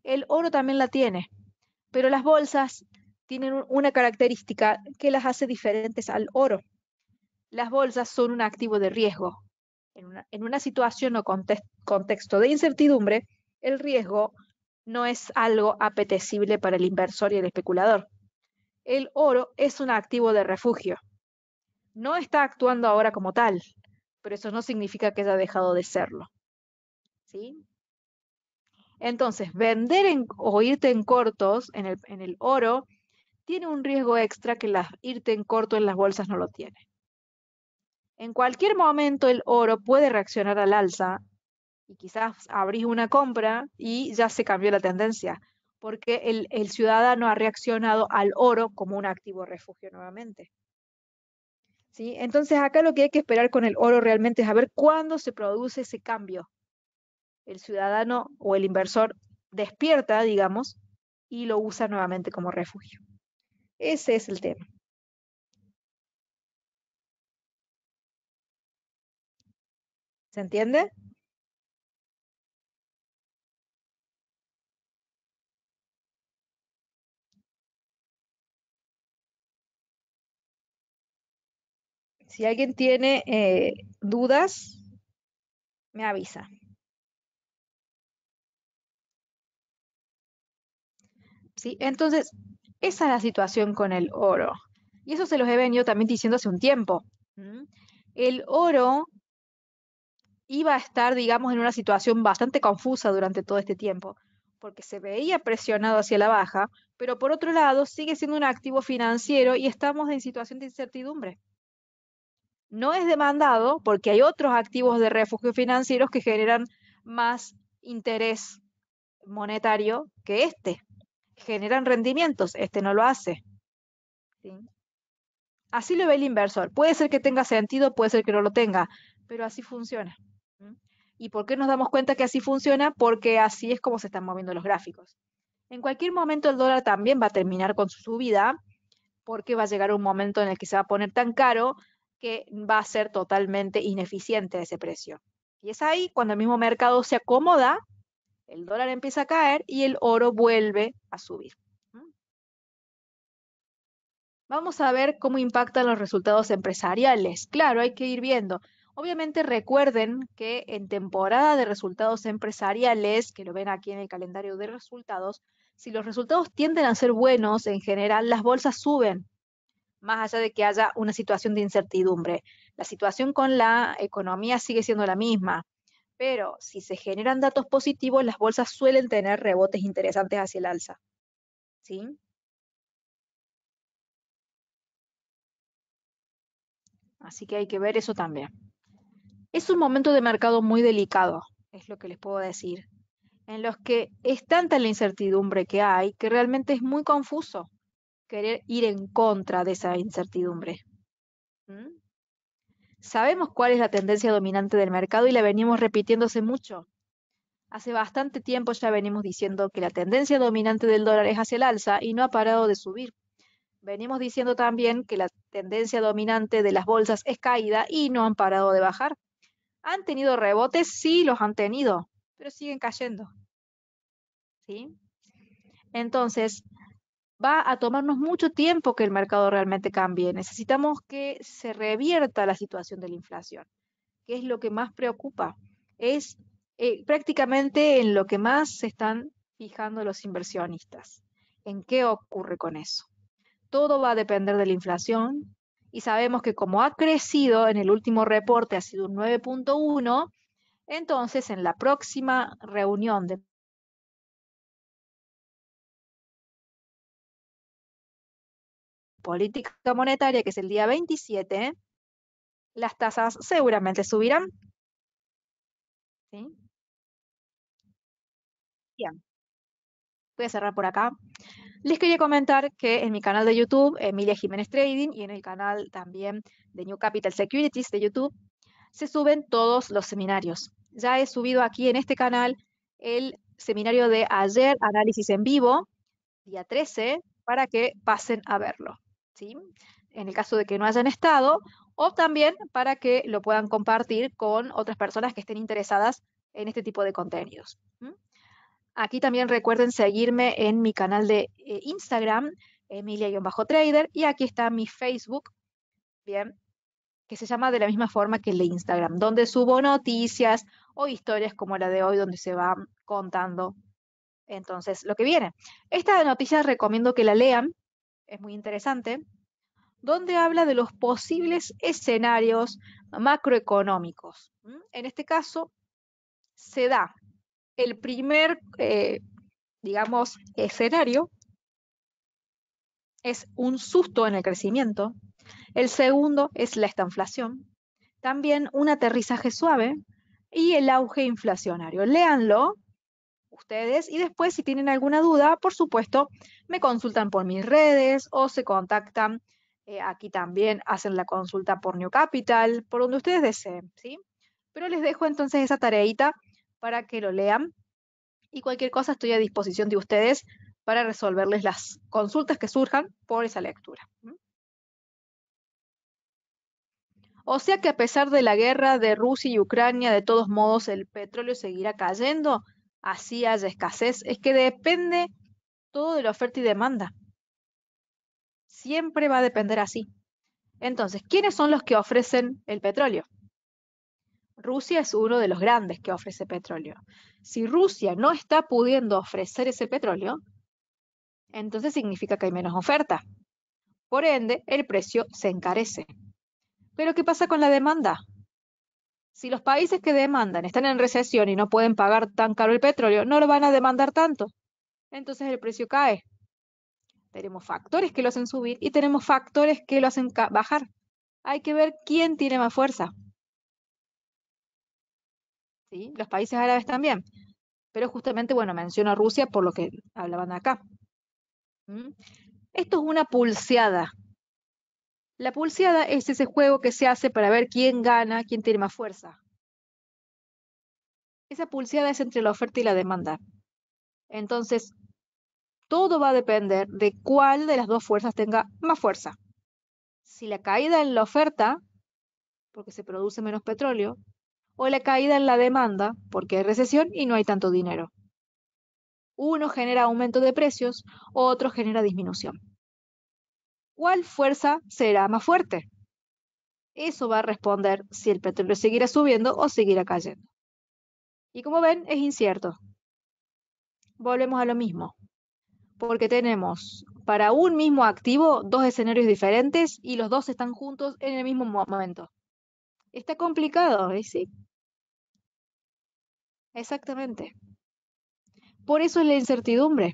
El oro también la tiene, pero las bolsas tienen una característica que las hace diferentes al oro. Las bolsas son un activo de riesgo. En una situación o contexto de incertidumbre, el riesgo no es algo apetecible para el inversor y el especulador. El oro es un activo de refugio. No está actuando ahora como tal, pero eso no significa que haya dejado de serlo. ¿Sí? Entonces, o irte en cortos en el oro tiene un riesgo extra que irte en corto en las bolsas no lo tiene. En cualquier momento el oro puede reaccionar al alza y quizás abrís una compra y ya se cambió la tendencia, porque el ciudadano ha reaccionado al oro como un activo refugio nuevamente. ¿Sí? Entonces acá lo que hay que esperar con el oro realmente es a ver cuándo se produce ese cambio. El ciudadano o el inversor despierta, digamos, y lo usa nuevamente como refugio. Ese es el tema. ¿Se entiende? Si alguien tiene dudas, me avisa. ¿Sí? Entonces, esa es la situación con el oro. Y eso se los he venido también diciendo hace un tiempo. ¿Mm? El oro iba a estar, digamos, en una situación bastante confusa durante todo este tiempo, porque se veía presionado hacia la baja, pero por otro lado sigue siendo un activo financiero y estamos en situación de incertidumbre. No es demandado porque hay otros activos de refugio financieros que generan más interés monetario que este. Generan rendimientos, este no lo hace. ¿Sí? Así lo ve el inversor. Puede ser que tenga sentido, puede ser que no lo tenga, pero así funciona. ¿Mm? ¿Y por qué nos damos cuenta que así funciona? Porque así es como se están moviendo los gráficos. En cualquier momento el dólar también va a terminar con su subida, porque va a llegar un momento en el que se va a poner tan caro que va a ser totalmente ineficiente ese precio. Y es ahí cuando el mismo mercado se acomoda, el dólar empieza a caer y el oro vuelve a subir. ¿Mm? Vamos a ver cómo impactan los resultados empresariales. Claro, hay que ir viendo. Obviamente recuerden que en temporada de resultados empresariales, que lo ven aquí en el calendario de resultados, si los resultados tienden a ser buenos, en general las bolsas suben, más allá de que haya una situación de incertidumbre. La situación con la economía sigue siendo la misma, pero si se generan datos positivos, las bolsas suelen tener rebotes interesantes hacia el alza. ¿Sí? Así que hay que ver eso también. Es un momento de mercado muy delicado, es lo que les puedo decir, en los que es tanta la incertidumbre que hay que realmente es muy confuso querer ir en contra de esa incertidumbre. ¿Mm? Sabemos cuál es la tendencia dominante del mercado y la venimos repitiendo hace mucho. Hace bastante tiempo ya venimos diciendo que la tendencia dominante del dólar es hacia el alza y no ha parado de subir. Venimos diciendo también que la tendencia dominante de las bolsas es caída y no han parado de bajar. ¿Han tenido rebotes? Sí, los han tenido, pero siguen cayendo. ¿Sí? Entonces, va a tomarnos mucho tiempo que el mercado realmente cambie. Necesitamos que se revierta la situación de la inflación, que es lo que más preocupa. Es prácticamente en lo que más se están fijando los inversionistas. ¿En qué ocurre con eso? Todo va a depender de la inflación y sabemos que como ha crecido en el último reporte, ha sido un 9.1, entonces en la próxima reunión de política monetaria, que es el día 27, las tasas seguramente subirán. ¿Sí? Bien, voy a cerrar por acá. Les quería comentar que en mi canal de YouTube, Emilia Jiménez Trading, y en el canal también de New Capital Securities de YouTube, se suben todos los seminarios. Ya he subido aquí en este canal el seminario de ayer, análisis en vivo, día 13, para que pasen a verlo, ¿sí? En el caso de que no hayan estado, o también para que lo puedan compartir con otras personas que estén interesadas en este tipo de contenidos. ¿Mm? Aquí también recuerden seguirme en mi canal de Instagram, Emilia-Trader, y aquí está mi Facebook, bien, que se llama de la misma forma que el de Instagram, donde subo noticias o historias como la de hoy, donde se va contando entonces lo que viene. Esta noticia recomiendo que la lean, es muy interesante, donde habla de los posibles escenarios macroeconómicos. En este caso, se da el primer, digamos, escenario, es un susto en el crecimiento. El segundo es la estanflación. También un aterrizaje suave y el auge inflacionario. Léanlo ustedes y después si tienen alguna duda, por supuesto, me consultan por mis redes o se contactan. Aquí también hacen la consulta por New Capital, por donde ustedes deseen, ¿sí? Pero les dejo entonces esa tareita para que lo lean y cualquier cosa estoy a disposición de ustedes para resolverles las consultas que surjan por esa lectura. O sea que a pesar de la guerra de Rusia y Ucrania, de todos modos el petróleo seguirá cayendo, así haya escasez, es que depende todo de la oferta y demanda. Siempre va a depender así. Entonces, ¿quiénes son los que ofrecen el petróleo? Rusia es uno de los grandes que ofrece petróleo. Si Rusia no está pudiendo ofrecer ese petróleo, entonces significa que hay menos oferta. Por ende, el precio se encarece. Pero ¿qué pasa con la demanda? Si los países que demandan están en recesión y no pueden pagar tan caro el petróleo, no lo van a demandar tanto. Entonces el precio cae. Tenemos factores que lo hacen subir y tenemos factores que lo hacen bajar. Hay que ver quién tiene más fuerza. ¿Sí? Los países árabes también. Pero justamente, bueno, menciono a Rusia por lo que hablaban acá. ¿Mm? Esto es una pulseada. La pulseada es ese juego que se hace para ver quién gana, quién tiene más fuerza. Esa pulseada es entre la oferta y la demanda. Entonces, todo va a depender de cuál de las dos fuerzas tenga más fuerza. Si la caída en la oferta, porque se produce menos petróleo, o la caída en la demanda, porque hay recesión y no hay tanto dinero. Uno genera aumento de precios, otro genera disminución. ¿Cuál fuerza será más fuerte? Eso va a responder si el petróleo seguirá subiendo o seguirá cayendo. Y como ven, es incierto. Volvemos a lo mismo, porque tenemos para un mismo activo dos escenarios diferentes y los dos están juntos en el mismo momento. Está complicado, ¿sí? Exactamente. Por eso es la incertidumbre,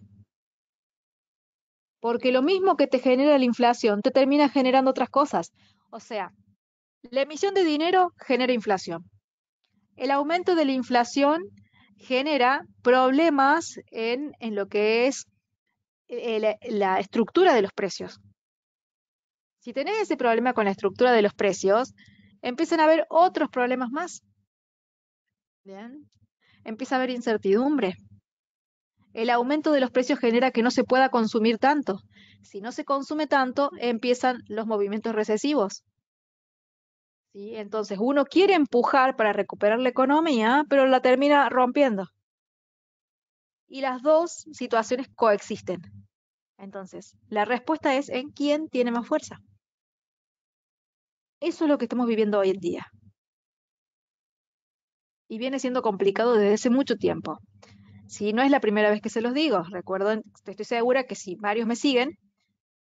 porque lo mismo que te genera la inflación te termina generando otras cosas. O sea, La emisión de dinero genera inflación. El aumento de la inflación genera problemas en lo que es la estructura de los precios. Si tenés ese problema con la estructura de los precios, empiezan a haber otros problemas más. Bien. Empieza a haber incertidumbre. El aumento de los precios genera que no se pueda consumir tanto. Si no se consume tanto, empiezan los movimientos recesivos. ¿Sí? Entonces uno quiere empujar para recuperar la economía, pero la termina rompiendo. Y las dos situaciones coexisten. Entonces, la respuesta es en quién tiene más fuerza. Eso es lo que estamos viviendo hoy en día. Y viene siendo complicado desde hace mucho tiempo. Si no es la primera vez que se los digo, recuerden, estoy segura que si varios me siguen,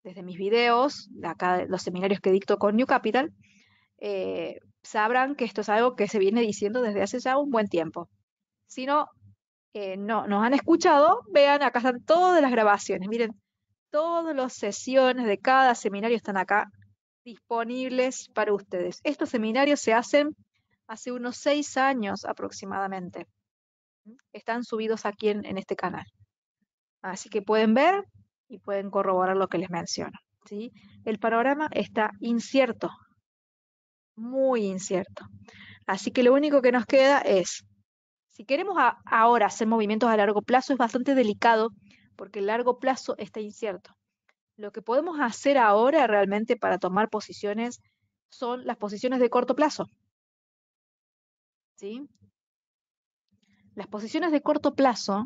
desde mis videos, acá los seminarios que dicto con New Capital, sabrán que esto es algo que se viene diciendo desde hace ya un buen tiempo. Si no, no nos han escuchado, vean, acá están todas las grabaciones. Miren, todas las sesiones de cada seminario están acá disponibles para ustedes. Estos seminarios se hacen hace unos 6 años aproximadamente. Están subidos aquí en este canal. Así que pueden ver y pueden corroborar lo que les menciono. ¿Sí? El panorama está incierto, muy incierto. Así que lo único que nos queda es, si queremos ahora hacer movimientos a largo plazo, es bastante delicado porque el largo plazo está incierto. Lo que podemos hacer ahora realmente para tomar posiciones son las posiciones de corto plazo. ¿Sí? Las posiciones de corto plazo,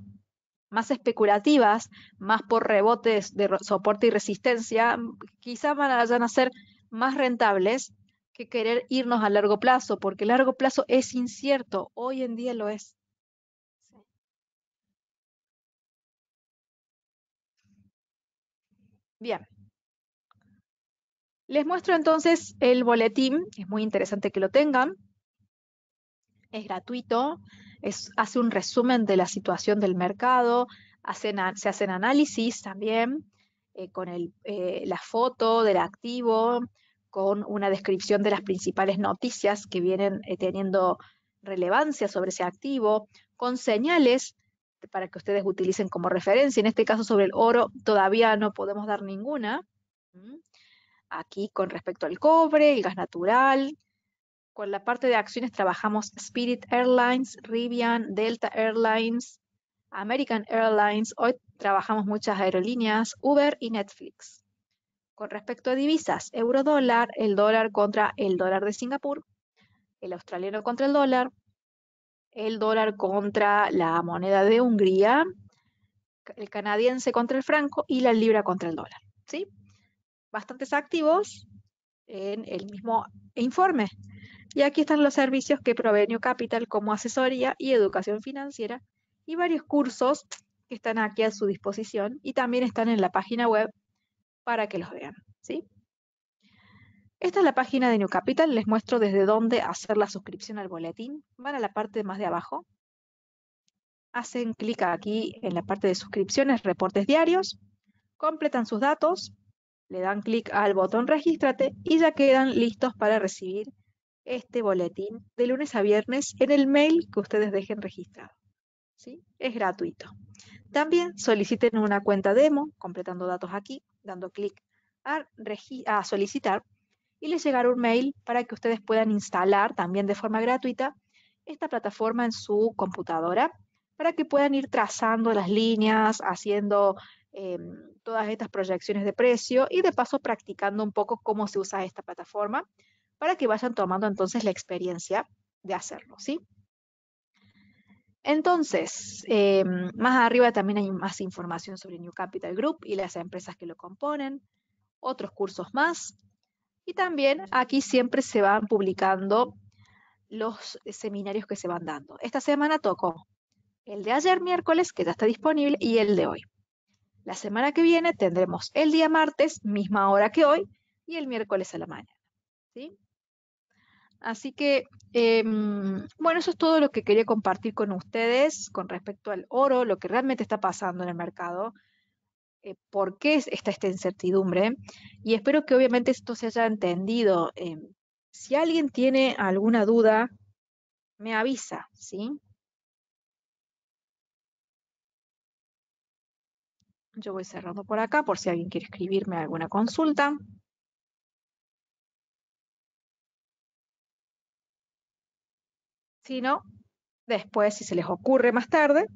más especulativas, más por rebotes de soporte y resistencia, quizás vayan a ser más rentables que querer irnos a largo plazo, porque el largo plazo es incierto, hoy en día lo es. Bien, les muestro entonces el boletín, es muy interesante que lo tengan, es gratuito, hace un resumen de la situación del mercado, se hacen análisis también con la foto del activo, con una descripción de las principales noticias que vienen teniendo relevancia sobre ese activo, con señales para que ustedes utilicen como referencia. En este caso sobre el oro todavía no podemos dar ninguna. Aquí con respecto al cobre, el gas natural, con la parte de acciones trabajamos Spirit Airlines, Rivian, Delta Airlines, American Airlines. Hoy trabajamos muchas aerolíneas, Uber y Netflix. Con respecto a divisas, euro-dólar, el dólar contra el dólar de Singapur, el australiano contra el dólar contra la moneda de Hungría, el canadiense contra el franco y la libra contra el dólar. ¿Sí? Bastantes activos en el mismo informe. Y aquí están los servicios que provee New Capital como asesoría y educación financiera y varios cursos que están aquí a su disposición y también están en la página web para que los vean. ¿Sí? Esta es la página de New Capital, les muestro desde dónde hacer la suscripción al boletín. Van a la parte más de abajo, hacen clic aquí en la parte de suscripciones, reportes diarios, completan sus datos, le dan clic al botón regístrate y ya quedan listos para recibir este boletín de lunes a viernes en el mail que ustedes dejen registrado. ¿Sí? Es gratuito. También soliciten una cuenta demo, completando datos aquí, dando clic a solicitar y les llegará un mail para que ustedes puedan instalar también de forma gratuita esta plataforma en su computadora para que puedan ir trazando las líneas, haciendo todas estas proyecciones de precio y de paso practicando un poco cómo se usa esta plataforma para que vayan tomando entonces la experiencia de hacerlo, ¿sí? Entonces, más arriba también hay más información sobre New Capital Group y las empresas que lo componen, otros cursos más, y también aquí siempre se van publicando los seminarios que se van dando. Esta semana tocó el de ayer miércoles, que ya está disponible, y el de hoy. La semana que viene tendremos el día martes, misma hora que hoy, y el miércoles a la mañana. ¿Sí? Así que, bueno, eso es todo lo que quería compartir con ustedes con respecto al oro, lo que realmente está pasando en el mercado, por qué está esta incertidumbre, y espero que obviamente esto se haya entendido Si alguien tiene alguna duda, me avisa, ¿sí? Yo voy cerrando por acá por si alguien quiere escribirme alguna consulta. Si no, después, si se les ocurre más tarde,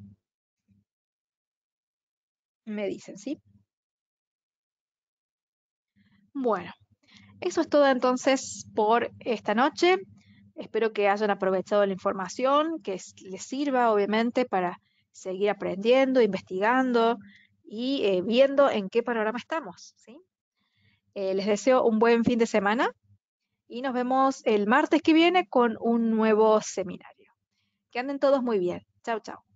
me dicen, ¿sí? Bueno, eso es todo entonces por esta noche. Espero que hayan aprovechado la información, que les sirva obviamente para seguir aprendiendo, investigando y viendo en qué panorama estamos, ¿sí? Les deseo un buen fin de semana y nos vemos el martes que viene con un nuevo seminario. Que anden todos muy bien. Chao, chao.